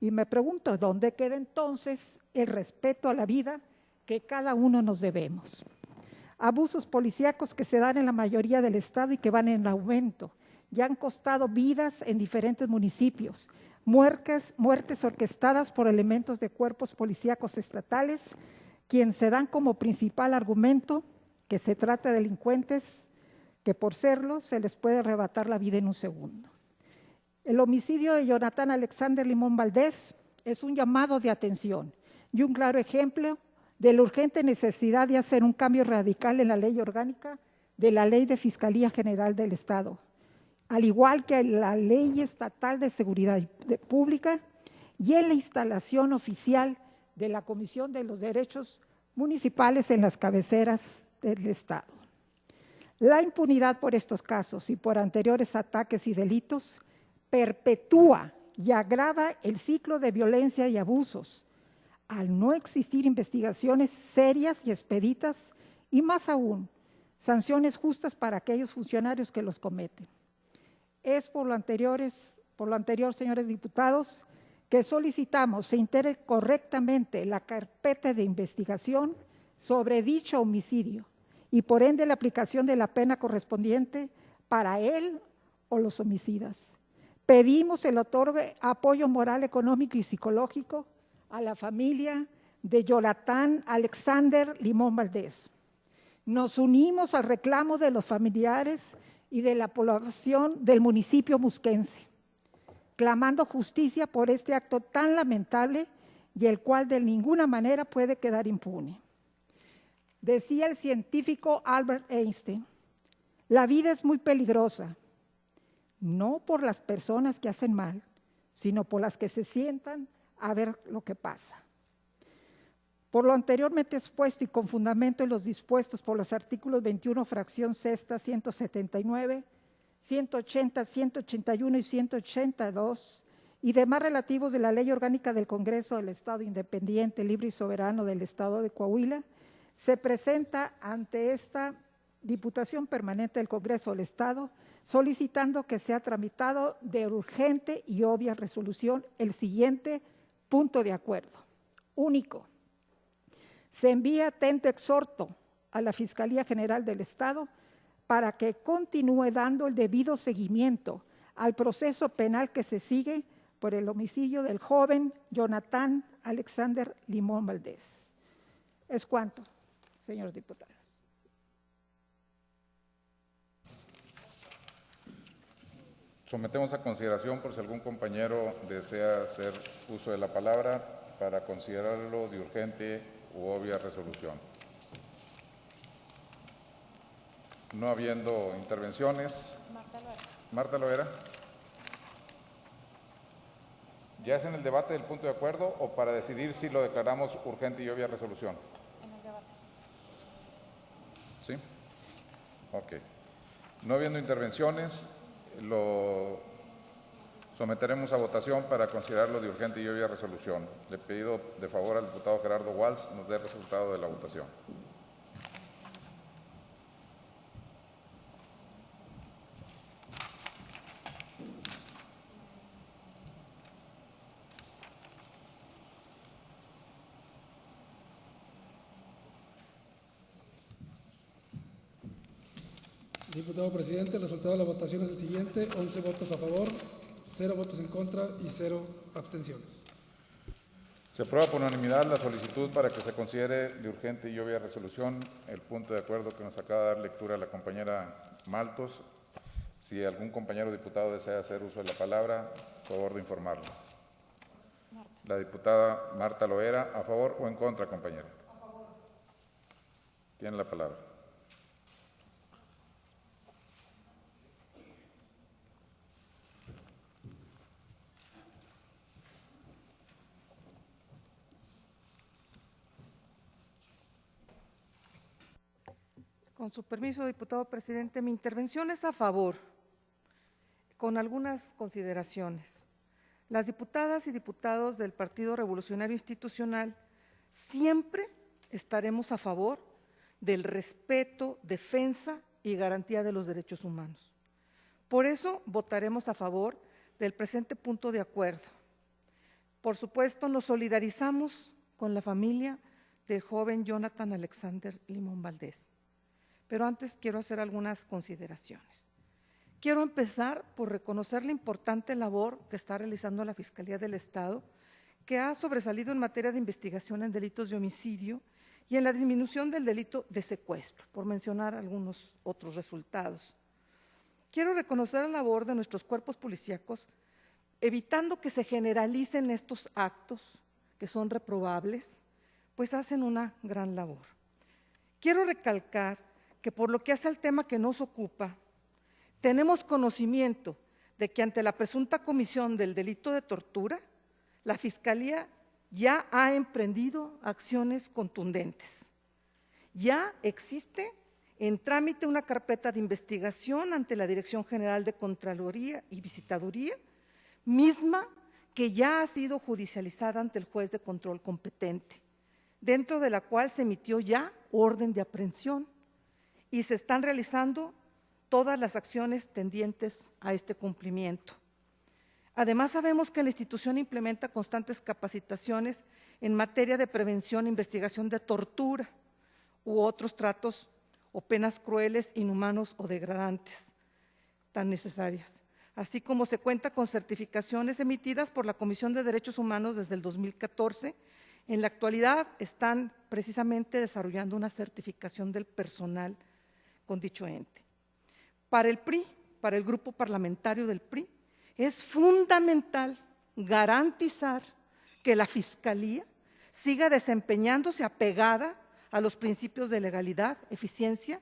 y me pregunto, ¿dónde queda entonces el respeto a la vida que cada uno nos debemos? Abusos policíacos que se dan en la mayoría del estado y que van en aumento, ya han costado vidas en diferentes municipios, muertes orquestadas por elementos de cuerpos policíacos estatales, quienes se dan como principal argumento que se trata de delincuentes que por serlo se les puede arrebatar la vida en un segundo. El homicidio de Jonathan Alexander Limón Valdés es un llamado de atención y un claro ejemplo de la urgente necesidad de hacer un cambio radical en la ley orgánica de la Ley de Fiscalía General del Estado, al igual que la Ley Estatal de Seguridad Pública y en la instalación oficial de la Comisión de los Derechos Municipales en las cabeceras del Estado. La impunidad por estos casos y por anteriores ataques y delitos perpetúa y agrava el ciclo de violencia y abusos, al no existir investigaciones serias y expeditas y más aún, sanciones justas para aquellos funcionarios que los cometen. Es por lo anterior, señores diputados, que solicitamos se integre correctamente la carpeta de investigación sobre dicho homicidio y por ende la aplicación de la pena correspondiente para él o los homicidas. Pedimos se le otorgue apoyo moral, económico y psicológico a la familia de Jonathan Alexander Limón Valdés. Nos unimos al reclamo de los familiares y de la población del municipio musquense, clamando justicia por este acto tan lamentable y el cual de ninguna manera puede quedar impune. Decía el científico Albert Einstein, la vida es muy peligrosa, no por las personas que hacen mal, sino por las que se sientan a ver lo que pasa. Por lo anteriormente expuesto y con fundamento en los dispuestos por los artículos 21, fracción sexta, 179, 180, 181 y 182 y demás relativos de la Ley Orgánica del Congreso del Estado Independiente, Libre y Soberano del Estado de Coahuila, se presenta ante esta Diputación Permanente del Congreso del Estado solicitando que sea tramitado de urgente y obvia resolución el siguiente punto de acuerdo. Único. Se envía atento exhorto a la Fiscalía General del Estado para que continúe dando el debido seguimiento al proceso penal que se sigue por el homicidio del joven Jonathan Alexander Limón Valdés. Es cuanto, señores diputados. Sometemos a consideración por si algún compañero desea hacer uso de la palabra para considerarlo de urgente u obvia resolución. No habiendo intervenciones. Marta Loera. ¿Ya es en el debate del punto de acuerdo o para decidir si lo declaramos urgente y obvia resolución? En el debate. ¿Sí? Ok. No habiendo intervenciones, lo someteremos a votación para considerarlo de urgente y obvia resolución. Le pido de favor al diputado Gerardo Walsh nos dé el resultado de la votación. Diputado presidente, el resultado de la votación es el siguiente: 11 votos a favor, 0 votos en contra y 0 abstenciones. Se aprueba por unanimidad la solicitud para que se considere de urgente y obvia resolución el punto de acuerdo que nos acaba de dar lectura la compañera Maltos. Si algún compañero diputado desea hacer uso de la palabra, por favor de informarlo. La diputada Marta Loera, ¿a favor o en contra, compañera? A favor. Tiene la palabra. Con su permiso, diputado presidente, mi intervención es a favor, con algunas consideraciones. Las diputadas y diputados del Partido Revolucionario Institucional siempre estaremos a favor del respeto, defensa y garantía de los derechos humanos. Por eso votaremos a favor del presente punto de acuerdo. Por supuesto, nos solidarizamos con la familia del joven Jonathan Alexander Limón Valdés. Pero antes quiero hacer algunas consideraciones. Quiero empezar por reconocer la importante labor que está realizando la Fiscalía del Estado, que ha sobresalido en materia de investigación en delitos de homicidio y en la disminución del delito de secuestro, por mencionar algunos otros resultados. Quiero reconocer la labor de nuestros cuerpos policíacos, evitando que se generalicen estos actos que son reprobables, pues hacen una gran labor. Quiero recalcar que por lo que hace al tema que nos ocupa, tenemos conocimiento de que ante la presunta comisión del delito de tortura, la Fiscalía ya ha emprendido acciones contundentes. Ya existe en trámite una carpeta de investigación ante la Dirección General de Contraloría y Visitaduría, misma que ya ha sido judicializada ante el juez de control competente, dentro de la cual se emitió ya orden de aprehensión y se están realizando todas las acciones tendientes a este cumplimiento. Además, sabemos que la institución implementa constantes capacitaciones en materia de prevención e investigación de tortura u otros tratos o penas crueles, inhumanos o degradantes tan necesarias, así como se cuenta con certificaciones emitidas por la Comisión de Derechos Humanos desde el 2014. En la actualidad están precisamente desarrollando una certificación del personal con dicho ente. Para el PRI, para el grupo parlamentario del PRI, es fundamental garantizar que la Fiscalía siga desempeñándose apegada a los principios de legalidad, eficiencia,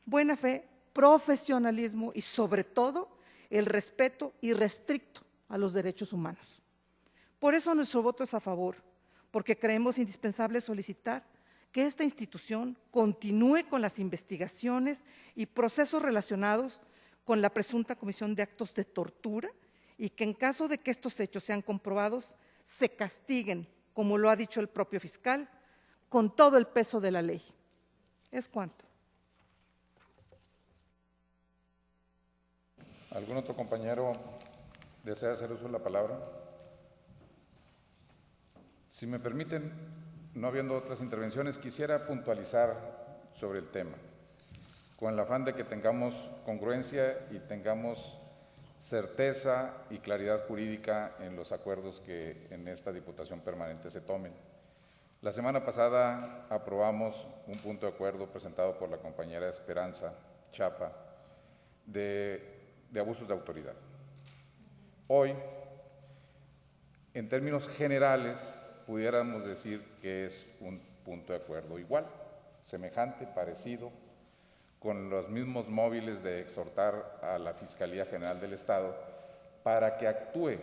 buena fe, profesionalismo y, sobre todo, el respeto irrestricto a los derechos humanos. Por eso nuestro voto es a favor, porque creemos indispensable solicitar que esta institución continúe con las investigaciones y procesos relacionados con la presunta comisión de actos de tortura y que en caso de que estos hechos sean comprobados, se castiguen, como lo ha dicho el propio fiscal, con todo el peso de la ley. Es cuanto. ¿Algún otro compañero desea hacer uso de la palabra? Si me permiten, no habiendo otras intervenciones, quisiera puntualizar sobre el tema, con el afán de que tengamos congruencia y tengamos certeza y claridad jurídica en los acuerdos que en esta Diputación Permanente se tomen. La semana pasada aprobamos un punto de acuerdo presentado por la compañera Esperanza Chapa de abusos de autoridad. Hoy, en términos generales, pudiéramos decir que es un punto de acuerdo igual, semejante, parecido, con los mismos móviles de exhortar a la Fiscalía General del Estado para que actúe,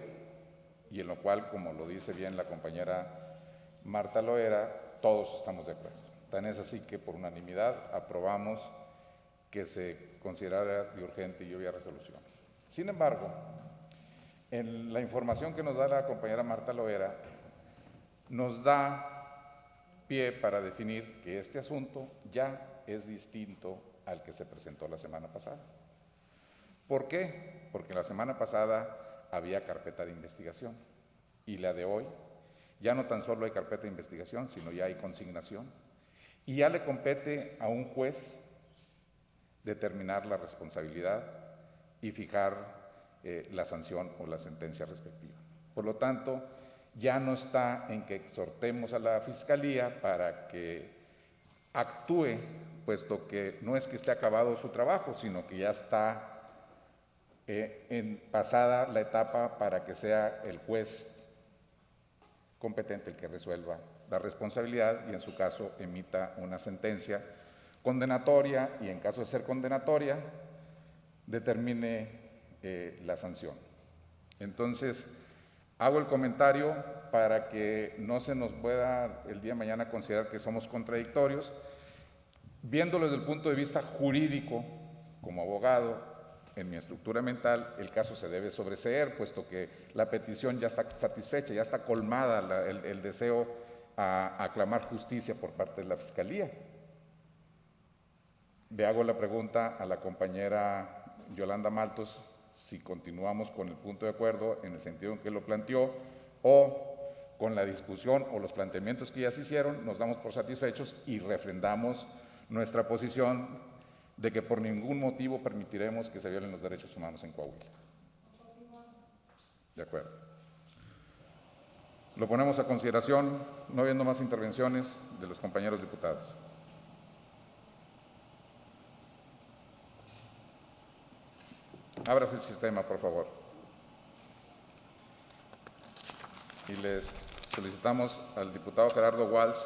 y en lo cual, como lo dice bien la compañera Marta Loera, todos estamos de acuerdo. Tan es así que por unanimidad aprobamos que se considerara de urgente y obvia resolución. Sin embargo, en la información que nos da la compañera Marta Loera, nos da pie para definir que este asunto ya es distinto al que se presentó la semana pasada. ¿Por qué? Porque la semana pasada había carpeta de investigación y la de hoy ya no tan solo hay carpeta de investigación, sino ya hay consignación y ya le compete a un juez determinar la responsabilidad y fijar la sanción o la sentencia respectiva. Por lo tanto, ya no está en que exhortemos a la Fiscalía para que actúe, puesto que no es que esté acabado su trabajo, sino que ya está pasada la etapa para que sea el juez competente el que resuelva la responsabilidad y en su caso emita una sentencia condenatoria y en caso de ser condenatoria determine la sanción. Entonces, hago el comentario para que no se nos pueda el día de mañana considerar que somos contradictorios. Viéndolo desde el punto de vista jurídico, como abogado, en mi estructura mental, el caso se debe sobreseer, puesto que la petición ya está satisfecha, ya está colmada el deseo a aclamar justicia por parte de la Fiscalía. Le hago la pregunta a la compañera Yolanda Maltos si continuamos con el punto de acuerdo en el sentido en que lo planteó o con la discusión o los planteamientos que ya se hicieron, nos damos por satisfechos y refrendamos nuestra posición de que por ningún motivo permitiremos que se violen los derechos humanos en Coahuila. De acuerdo. Lo ponemos a consideración, no habiendo más intervenciones de los compañeros diputados. Ábrase el sistema, por favor. Y les solicitamos al diputado Gerardo Walsh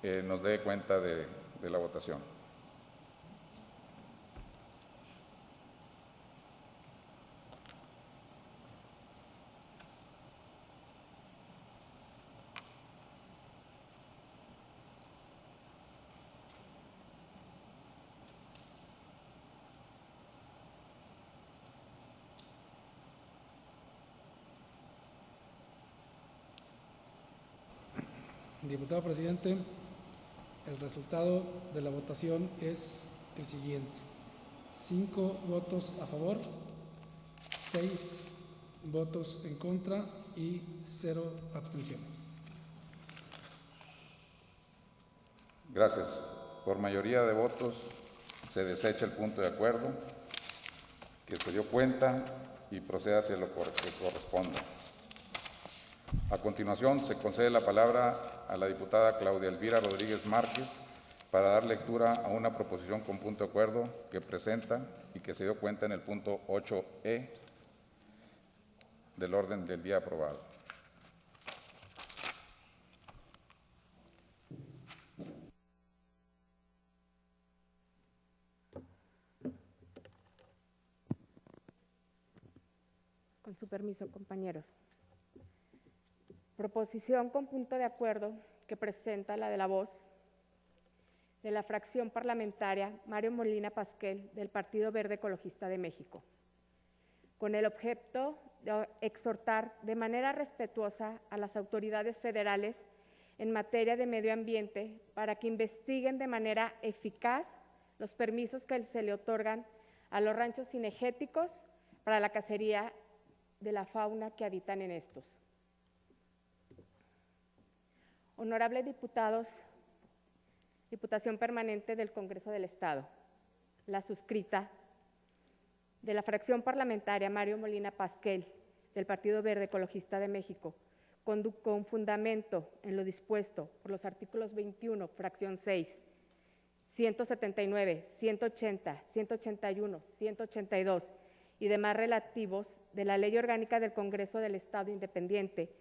que nos dé cuenta de la votación. Diputado presidente, el resultado de la votación es el siguiente: 5 votos a favor, 6 votos en contra y 0 abstenciones. Gracias. Por mayoría de votos se desecha el punto de acuerdo que se dio cuenta y procede hacia lo que corresponda. A continuación, se concede la palabra a la diputada Claudia Elvira Rodríguez Márquez para dar lectura a una proposición con punto de acuerdo que presenta y que se dio cuenta en el punto 8E del orden del día aprobado. Con su permiso, compañeros. Proposición con punto de acuerdo que presenta la de la voz de la fracción parlamentaria Mario Molina Pasquel del Partido Verde Ecologista de México, con el objeto de exhortar de manera respetuosa a las autoridades federales en materia de medio ambiente para que investiguen de manera eficaz los permisos que se le otorgan a los ranchos cinegéticos para la cacería de la fauna que habitan en estos. Honorables diputados, Diputación Permanente del Congreso del Estado, la suscrita de la fracción parlamentaria Mario Molina Pasquel del Partido Verde Ecologista de México, con fundamento en lo dispuesto por los artículos 21, fracción 6, 179, 180, 181, 182 y demás relativos de la Ley Orgánica del Congreso del Estado Independiente,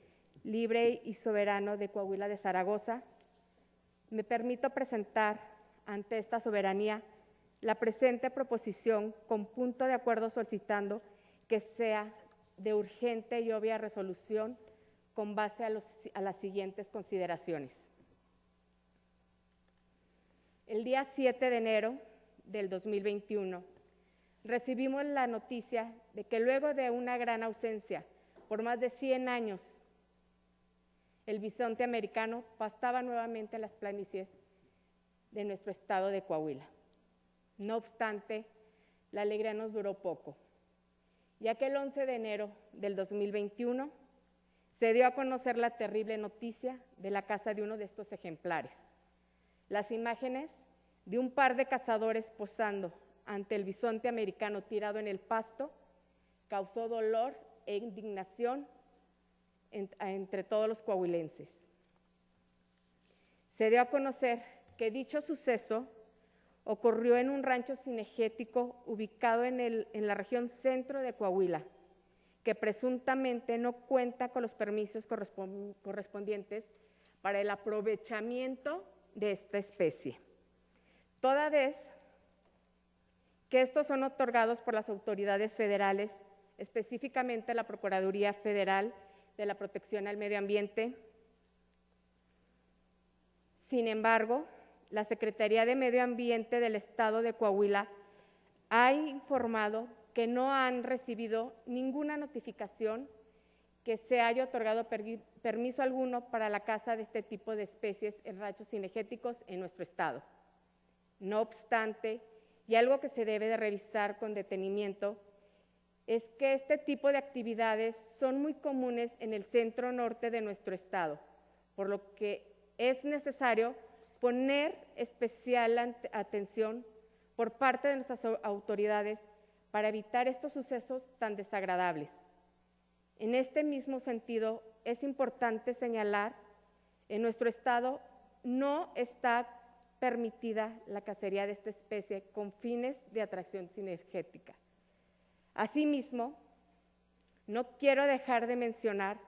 Libre y Soberano de Coahuila de Zaragoza, me permito presentar ante esta soberanía la presente proposición con punto de acuerdo solicitando que sea de urgente y obvia resolución con base a las siguientes consideraciones. El día 7 de enero del 2021 recibimos la noticia de que luego de una gran ausencia por más de 100 años, el bisonte americano pastaba nuevamente en las planicies de nuestro estado de Coahuila. No obstante, la alegría nos duró poco, ya que el 11 de enero del 2021 se dio a conocer la terrible noticia de la caza de uno de estos ejemplares. Las imágenes de un par de cazadores posando ante el bisonte americano tirado en el pasto causó dolor e indignación entre todos los coahuilenses. Se dio a conocer que dicho suceso ocurrió en un rancho cinegético ubicado en la región centro de Coahuila, que presuntamente no cuenta con los permisos correspondientes para el aprovechamiento de esta especie, toda vez que estos son otorgados por las autoridades federales, específicamente la Procuraduría Federal de la Protección al Medio Ambiente. Sin embargo, la Secretaría de Medio Ambiente del Estado de Coahuila ha informado que no han recibido ninguna notificación que se haya otorgado permiso alguno para la caza de este tipo de especies en ranchos cinegéticos en nuestro estado. No obstante, y algo que se debe de revisar con detenimiento, es que este tipo de actividades son muy comunes en el centro norte de nuestro estado, por lo que es necesario poner especial atención por parte de nuestras autoridades para evitar estos sucesos tan desagradables. En este mismo sentido, es importante señalar, en nuestro estado no está permitida la cacería de esta especie con fines de atracción sinergética. Asimismo, no quiero dejar de mencionar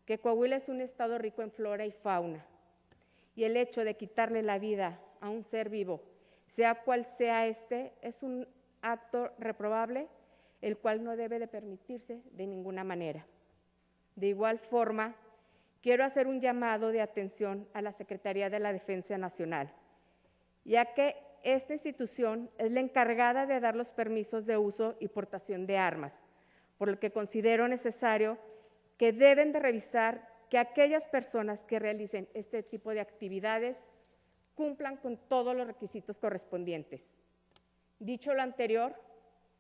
que Coahuila es un estado rico en flora y fauna, y el hecho de quitarle la vida a un ser vivo, sea cual sea este, es un acto reprobable, el cual no debe de permitirse de ninguna manera. De igual forma, quiero hacer un llamado de atención a la Secretaría de la Defensa Nacional, ya que esta institución es la encargada de dar los permisos de uso y portación de armas, por lo que considero necesario que deben de revisar que aquellas personas que realicen este tipo de actividades cumplan con todos los requisitos correspondientes. Dicho lo anterior,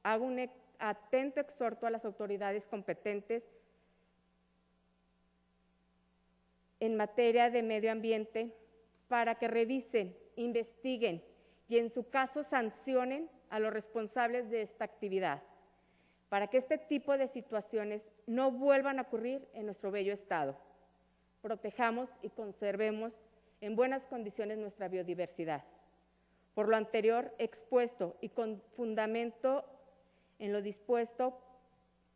hago un atento exhorto a las autoridades competentes en materia de medio ambiente para que revisen, investiguen y en su caso sancionen a los responsables de esta actividad, para que este tipo de situaciones no vuelvan a ocurrir en nuestro bello estado. Protejamos y conservemos en buenas condiciones nuestra biodiversidad. Por lo anterior expuesto y con fundamento en lo dispuesto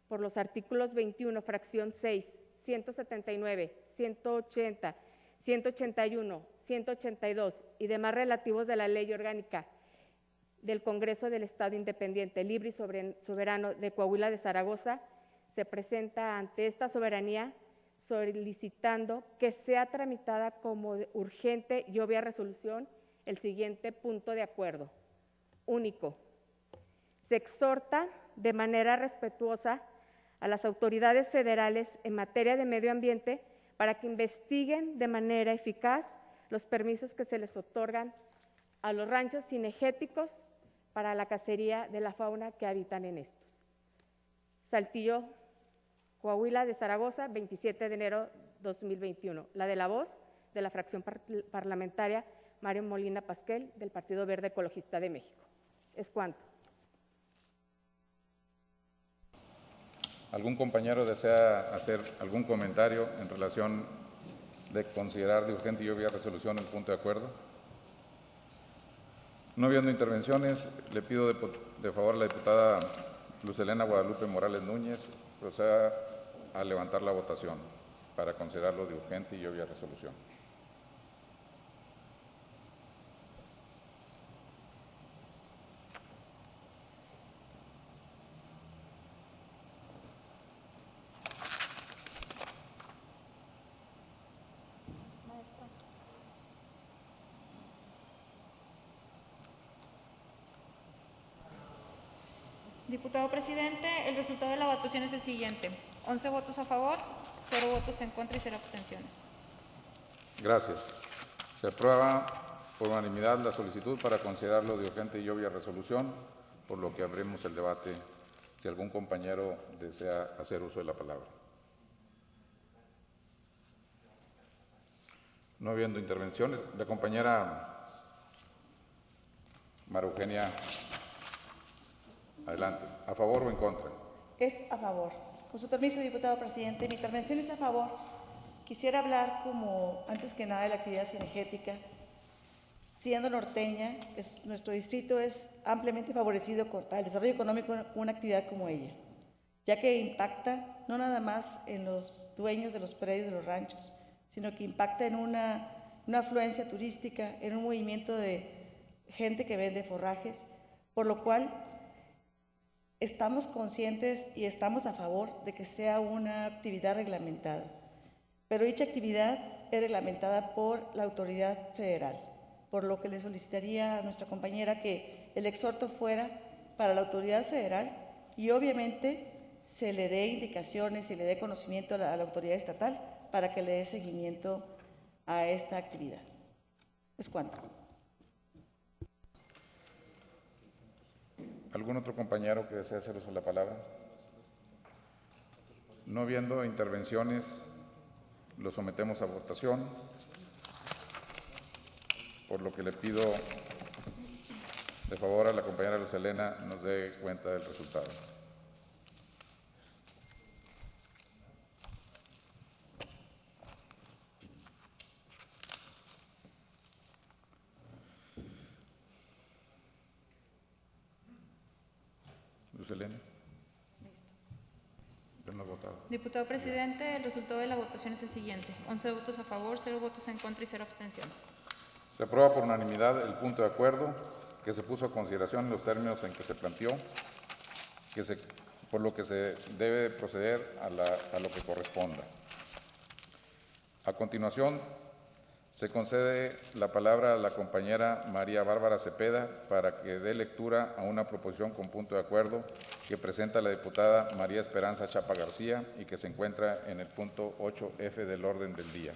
por los artículos 21, fracción 6, 179, 180, 181, 182 y demás relativos de la Ley Orgánica del Congreso del Estado Independiente, Libre y Soberano de Coahuila de Zaragoza, se presenta ante esta soberanía solicitando que sea tramitada como urgente y obvia resolución el siguiente punto de acuerdo. Único. Se exhorta de manera respetuosa a las autoridades federales en materia de medio ambiente para que investiguen de manera eficaz los permisos que se les otorgan a los ranchos cinegéticos para la cacería de la fauna que habitan en estos. Saltillo, Coahuila de Zaragoza, 27 de enero 2021. La de la voz de la fracción parlamentaria Mario Molina Pasquel del Partido Verde Ecologista de México. Es cuanto. ¿Algún compañero desea hacer algún comentario en relación de considerar de urgente y obvia resolución el punto de acuerdo? No habiendo intervenciones, le pido de favor a la diputada Luz Helena Guadalupe Morales Núñez proceda a levantar la votación para considerarlo de urgente y obvia resolución. Diputado presidente, el resultado de la votación es el siguiente: 11 votos a favor, 0 votos en contra y 0 abstenciones. Gracias. Se aprueba por unanimidad la solicitud para considerarlo de urgente y obvia resolución, por lo que abrimos el debate si algún compañero desea hacer uso de la palabra. No habiendo intervenciones, la compañera María Eugenia. Adelante. ¿A favor o en contra? Es a favor. Con su permiso, diputado presidente, mi intervención es a favor. Quisiera hablar como, antes que nada, de la actividad cinegética. Siendo norteña, nuestro distrito es ampliamente favorecido para el desarrollo económico con una actividad como ella, ya que impacta no nada más en los dueños de los predios de los ranchos, sino que impacta en una afluencia turística, en un movimiento de gente que vende forrajes, por lo cual estamos conscientes y estamos a favor de que sea una actividad reglamentada, pero dicha actividad es reglamentada por la autoridad federal, por lo que le solicitaría a nuestra compañera que el exhorto fuera para la autoridad federal y obviamente se le dé indicaciones y le dé conocimiento a la autoridad estatal para que le dé seguimiento a esta actividad. Es cuanto. ¿Algún otro compañero que desea hacer uso de la palabra? No habiendo intervenciones, lo sometemos a votación, por lo que le pido de favor a la compañera Luz Helena nos dé cuenta del resultado. Luz Helena. No votado. Diputado presidente, el resultado de la votación es el siguiente: 11 votos a favor, 0 votos en contra y 0 abstenciones. Se aprueba por unanimidad el punto de acuerdo que se puso a consideración en los términos en que se planteó, por lo que se debe proceder a lo que corresponda. A continuación, se concede la palabra a la compañera María Bárbara Cepeda para que dé lectura a una proposición con punto de acuerdo que presenta la diputada María Esperanza Chapa García y que se encuentra en el punto 8F del orden del día.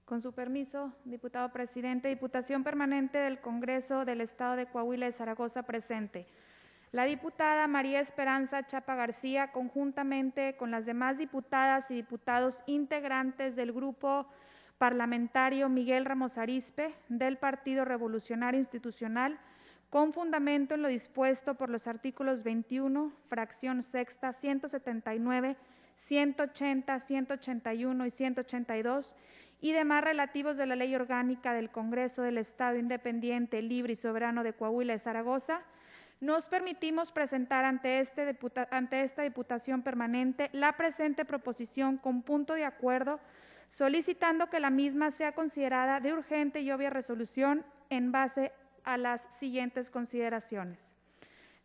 Con su permiso, diputado presidente, Diputación Permanente del Congreso del Estado de Coahuila de Zaragoza presente. La diputada María Esperanza Chapa García, conjuntamente con las demás diputadas y diputados integrantes del Grupo Parlamentario Miguel Ramos Arizpe del Partido Revolucionario Institucional, con fundamento en lo dispuesto por los artículos 21, fracción sexta, 179, 180, 181 y 182, y demás relativos de la Ley Orgánica del Congreso del Estado Independiente, Libre y Soberano de Coahuila de Zaragoza, nos permitimos presentar ante esta Diputación Permanente la presente proposición con punto de acuerdo, solicitando que la misma sea considerada de urgente y obvia resolución en base a las siguientes consideraciones.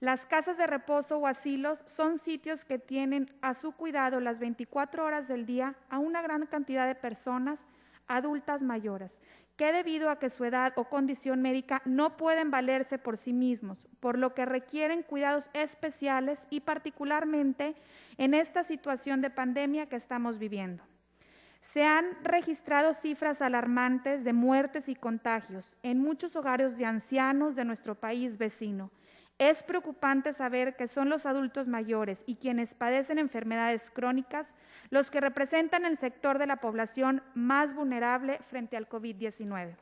Las casas de reposo o asilos son sitios que tienen a su cuidado las 24 horas del día a una gran cantidad de personas adultas mayores, que debido a que su edad o condición médica no pueden valerse por sí mismos, por lo que requieren cuidados especiales y particularmente en esta situación de pandemia que estamos viviendo. Se han registrado cifras alarmantes de muertes y contagios en muchos hogares de ancianos de nuestro país vecino. Es preocupante saber que son los adultos mayores y quienes padecen enfermedades crónicas los que representan el sector de la población más vulnerable frente al COVID-19.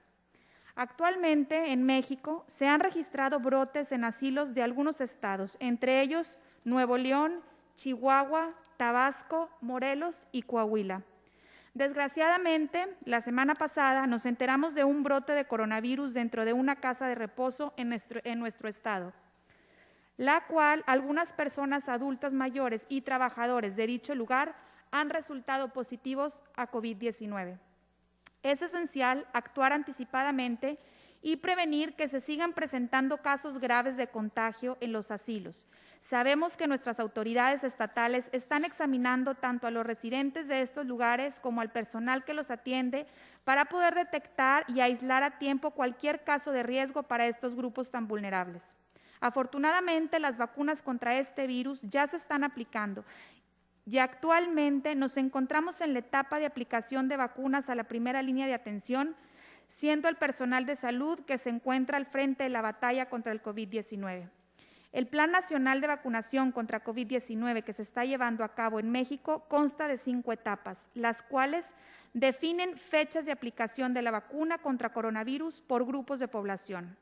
Actualmente, en México, se han registrado brotes en asilos de algunos estados, entre ellos Nuevo León, Chihuahua, Tabasco, Morelos y Coahuila. Desgraciadamente, la semana pasada nos enteramos de un brote de coronavirus dentro de una casa de reposo en nuestro estado, la cual algunas personas adultas mayores y trabajadores de dicho lugar han resultado positivos a COVID-19. Es esencial actuar anticipadamente y prevenir que se sigan presentando casos graves de contagio en los asilos. Sabemos que nuestras autoridades estatales están examinando tanto a los residentes de estos lugares como al personal que los atiende para poder detectar y aislar a tiempo cualquier caso de riesgo para estos grupos tan vulnerables. Afortunadamente, las vacunas contra este virus ya se están aplicando y actualmente nos encontramos en la etapa de aplicación de vacunas a la primera línea de atención, siendo el personal de salud que se encuentra al frente de la batalla contra el COVID-19. El Plan Nacional de Vacunación contra COVID-19 que se está llevando a cabo en México consta de 5 etapas, las cuales definen fechas de aplicación de la vacuna contra coronavirus por grupos de población.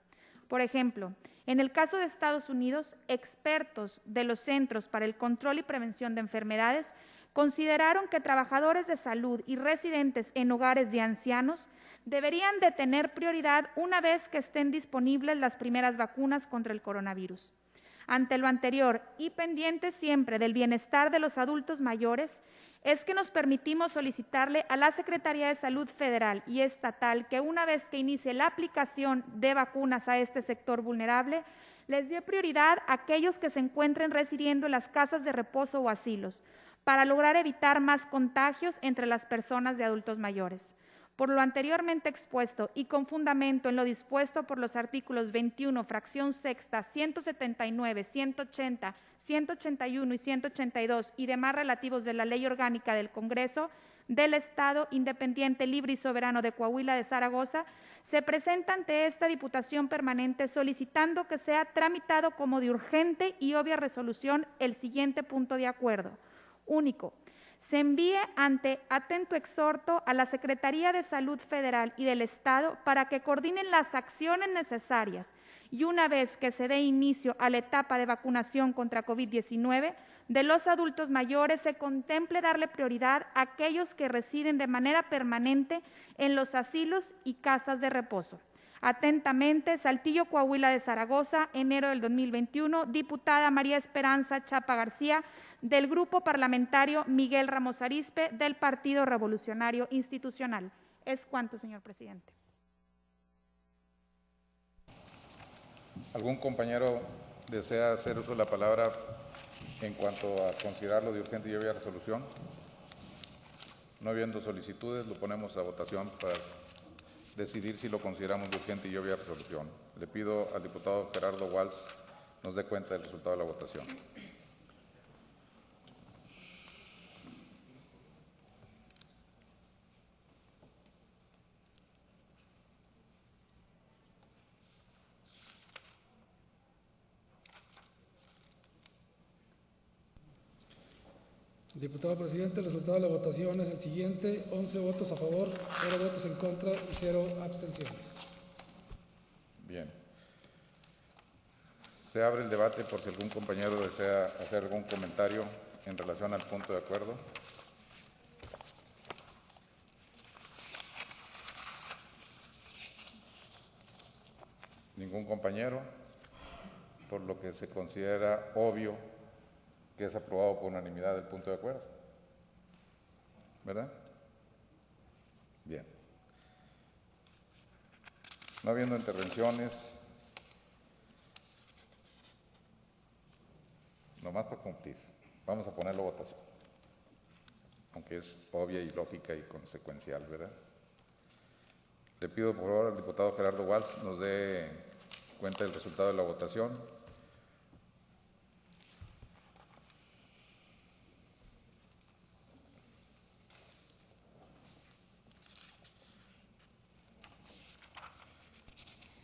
Por ejemplo, en el caso de Estados Unidos, expertos de los Centros para el Control y Prevención de Enfermedades consideraron que trabajadores de salud y residentes en hogares de ancianos deberían de tener prioridad una vez que estén disponibles las primeras vacunas contra el coronavirus. Ante lo anterior y pendientes siempre del bienestar de los adultos mayores, es que nos permitimos solicitarle a la Secretaría de Salud Federal y Estatal que una vez que inicie la aplicación de vacunas a este sector vulnerable, les dé prioridad a aquellos que se encuentren residiendo en las casas de reposo o asilos, para lograr evitar más contagios entre las personas de adultos mayores. Por lo anteriormente expuesto y con fundamento en lo dispuesto por los artículos 21, fracción sexta, 179, 180, 181 y 182 y demás relativos de la Ley Orgánica del Congreso del Estado Independiente, Libre y Soberano de Coahuila de Zaragoza, se presenta ante esta Diputación Permanente solicitando que sea tramitado como de urgente y obvia resolución el siguiente punto de acuerdo. Único, se envíe ante atento exhorto a la Secretaría de Salud Federal y del Estado para que coordinen las acciones necesarias y una vez que se dé inicio a la etapa de vacunación contra COVID-19 de los adultos mayores, se contemple darle prioridad a aquellos que residen de manera permanente en los asilos y casas de reposo. Atentamente, Saltillo, Coahuila de Zaragoza, enero del 2021, diputada María Esperanza Chapa García, del Grupo Parlamentario Miguel Ramos Arizpe, del Partido Revolucionario Institucional. Es cuanto, señor presidente. ¿Algún compañero desea hacer uso de la palabra en cuanto a considerarlo de urgente y obvia resolución? No habiendo solicitudes, lo ponemos a votación para decidir si lo consideramos de urgente y obvia resolución. Le pido al diputado Gerardo Walsh nos dé cuenta del resultado de la votación. Diputado presidente, el resultado de la votación es el siguiente: 11 votos a favor, 0 votos en contra y 0 abstenciones. Bien. Se abre el debate por si algún compañero desea hacer algún comentario en relación al punto de acuerdo. Ningún compañero, por lo que se considera obvio que es aprobado por unanimidad el punto de acuerdo. ¿Verdad? Bien. No habiendo intervenciones, nomás por cumplir, vamos a ponerlo a votación, aunque es obvia y lógica y consecuencial, ¿verdad? Le pido por favor al diputado Gerardo Walsh nos dé cuenta del resultado de la votación.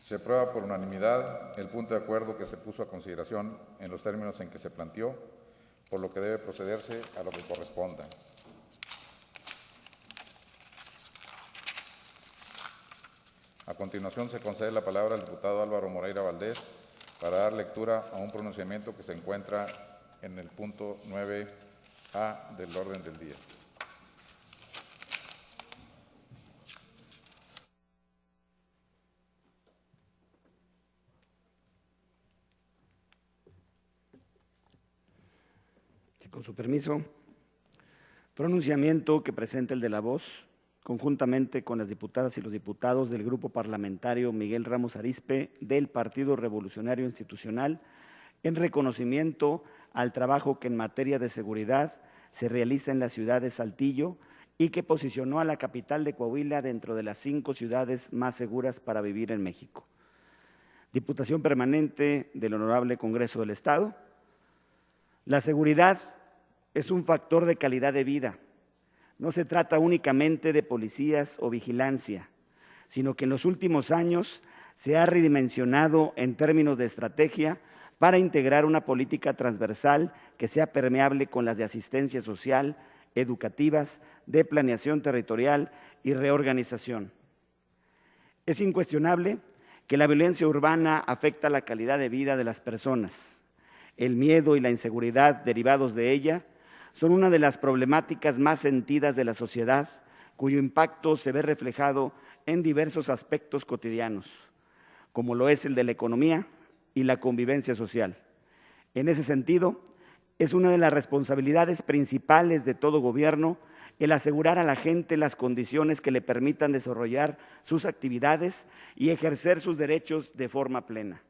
Se aprueba por unanimidad el punto de acuerdo que se puso a consideración en los términos en que se planteó, por lo que debe procederse a lo que corresponda. A continuación se concede la palabra al diputado Álvaro Moreira Valdés para dar lectura a un pronunciamiento que se encuentra en el punto 9A del orden del día. Con su permiso, pronunciamiento que presenta el de la voz, conjuntamente con las diputadas y los diputados del Grupo Parlamentario Miguel Ramos Arizpe del Partido Revolucionario Institucional, en reconocimiento al trabajo que en materia de seguridad se realiza en la ciudad de Saltillo y que posicionó a la capital de Coahuila dentro de las 5 ciudades más seguras para vivir en México. Diputación Permanente del Honorable Congreso del Estado. La seguridad es un factor de calidad de vida. No se trata únicamente de policías o vigilancia, sino que en los últimos años se ha redimensionado en términos de estrategia para integrar una política transversal que sea permeable con las de asistencia social, educativas, de planeación territorial y reorganización. Es incuestionable que la violencia urbana afecta la calidad de vida de las personas. El miedo y la inseguridad derivados de ella son una de las problemáticas más sentidas de la sociedad, cuyo impacto se ve reflejado en diversos aspectos cotidianos, como lo es el de la economía y la convivencia social. En ese sentido, es una de las responsabilidades principales de todo gobierno el asegurar a la gente las condiciones que le permitan desarrollar sus actividades y ejercer sus derechos de forma plena.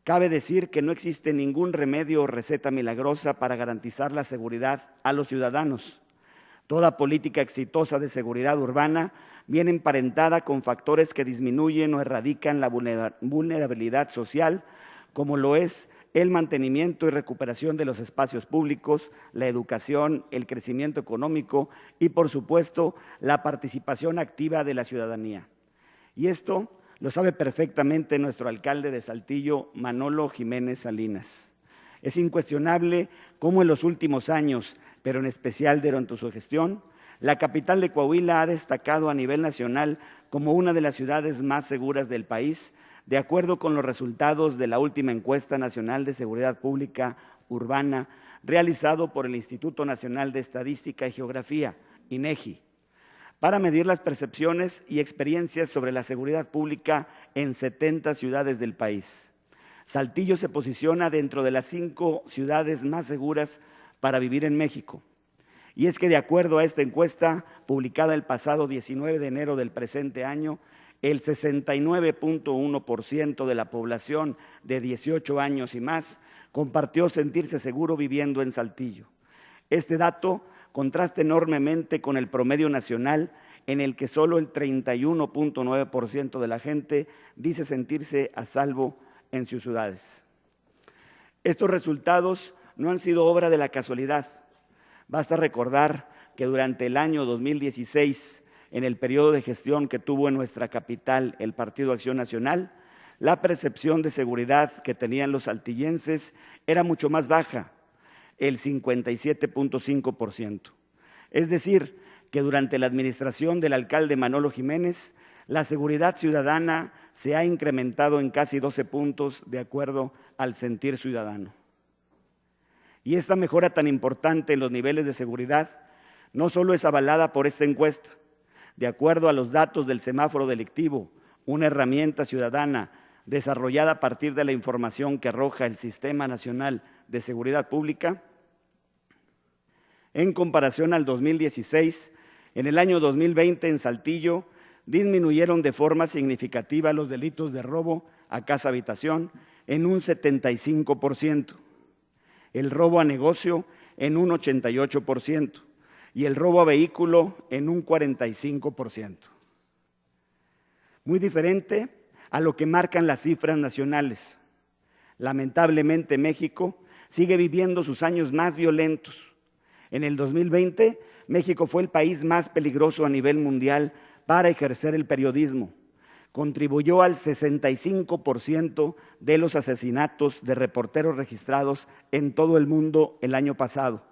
Cabe decir que no existe ningún remedio o receta milagrosa para garantizar la seguridad a los ciudadanos. Toda política exitosa de seguridad urbana viene emparentada con factores que disminuyen o erradican la vulnerabilidad social, como lo es el mantenimiento y recuperación de los espacios públicos, la educación, el crecimiento económico y, por supuesto, la participación activa de la ciudadanía. Y esto lo sabe perfectamente nuestro alcalde de Saltillo, Manolo Jiménez Salinas. Es incuestionable cómo en los últimos años, pero en especial durante su gestión, la capital de Coahuila ha destacado a nivel nacional como una de las ciudades más seguras del país, De acuerdo con los resultados de la última encuesta nacional de seguridad pública urbana realizado por el Instituto Nacional de Estadística y Geografía, INEGI, para medir las percepciones y experiencias sobre la seguridad pública en 70 ciudades del país. Saltillo se posiciona dentro de las 5 ciudades más seguras para vivir en México. Y es que de acuerdo a esta encuesta, publicada el pasado 19 de enero del presente año, el 69.1% de la población de 18 años y más compartió sentirse seguro viviendo en Saltillo. Este dato contrasta enormemente con el promedio nacional, en el que solo el 31.9% de la gente dice sentirse a salvo en sus ciudades. Estos resultados no han sido obra de la casualidad. Basta recordar que durante el año 2016, en el periodo de gestión que tuvo en nuestra capital el Partido Acción Nacional, la percepción de seguridad que tenían los saltillenses era mucho más baja, el 57.5%. Es decir, que durante la administración del alcalde Manolo Jiménez, la seguridad ciudadana se ha incrementado en casi 12 puntos de acuerdo al sentir ciudadano. Y esta mejora tan importante en los niveles de seguridad no solo es avalada por esta encuesta. De acuerdo a los datos del semáforo delictivo, una herramienta ciudadana desarrollada a partir de la información que arroja el Sistema Nacional de Seguridad Pública, en comparación al 2016, en el año 2020 en Saltillo disminuyeron de forma significativa los delitos de robo a casa-habitación en un 75%, el robo a negocio en un 88%, y el robo a vehículo en un 45%. Muy diferente a lo que marcan las cifras nacionales. Lamentablemente, México sigue viviendo sus años más violentos. En el 2020, México fue el país más peligroso a nivel mundial para ejercer el periodismo. Contribuyó al 65% de los asesinatos de reporteros registrados en todo el mundo el año pasado.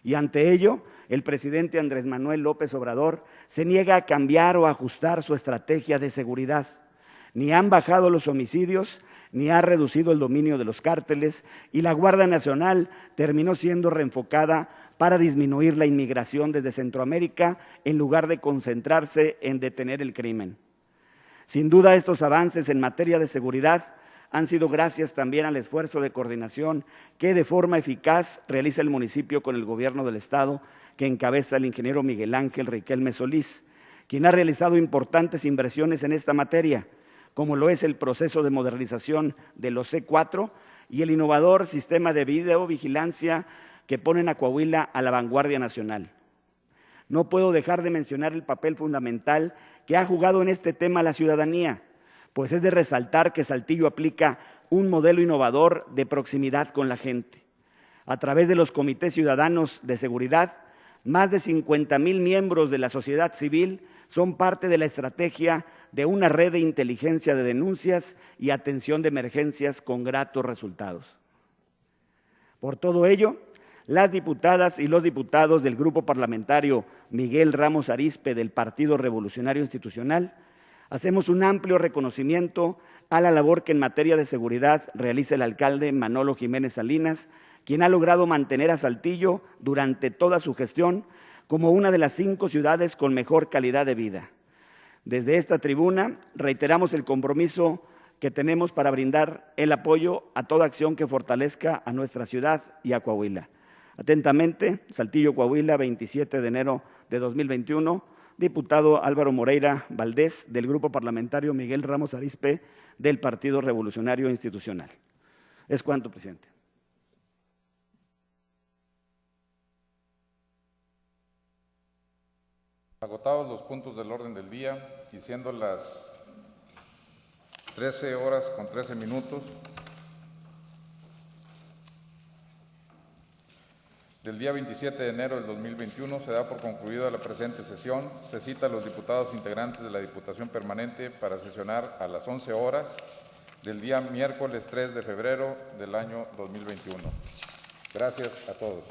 Y ante ello, el presidente Andrés Manuel López Obrador se niega a cambiar o ajustar su estrategia de seguridad. Ni han bajado los homicidios, ni ha reducido el dominio de los cárteles, y la Guardia Nacional terminó siendo reenfocada para disminuir la inmigración desde Centroamérica en lugar de concentrarse en detener el crimen. Sin duda, estos avances en materia de seguridad han sido gracias también al esfuerzo de coordinación que de forma eficaz realiza el municipio con el gobierno del estado, que encabeza el ingeniero Miguel Ángel Riquelme Solís, quien ha realizado importantes inversiones en esta materia, como lo es el proceso de modernización de los C4 y el innovador sistema de videovigilancia que ponen a Coahuila a la vanguardia nacional. No puedo dejar de mencionar el papel fundamental que ha jugado en este tema la ciudadanía, pues es de resaltar que Saltillo aplica un modelo innovador de proximidad con la gente. A través de los comités ciudadanos de seguridad, más de 50,000 miembros de la sociedad civil son parte de la estrategia de una red de inteligencia de denuncias y atención de emergencias con gratos resultados. Por todo ello, las diputadas y los diputados del Grupo Parlamentario Miguel Ramos Arizpe del Partido Revolucionario Institucional hacemos un amplio reconocimiento a la labor que en materia de seguridad realiza el alcalde Manolo Jiménez Salinas, quien ha logrado mantener a Saltillo durante toda su gestión como una de las 5 ciudades con mejor calidad de vida. Desde esta tribuna reiteramos el compromiso que tenemos para brindar el apoyo a toda acción que fortalezca a nuestra ciudad y a Coahuila. Atentamente, Saltillo, Coahuila, 27 de enero de 2021, diputado Álvaro Moreira Valdés, del Grupo Parlamentario Miguel Ramos Arizpe, del Partido Revolucionario Institucional. Es cuanto, presidente. Agotados los puntos del orden del día y siendo las 13:13 del día 27 de enero del 2021, se da por concluida la presente sesión. Se cita a los diputados integrantes de la Diputación Permanente para sesionar a las 11 horas del día miércoles 3 de febrero del año 2021. Gracias a todos.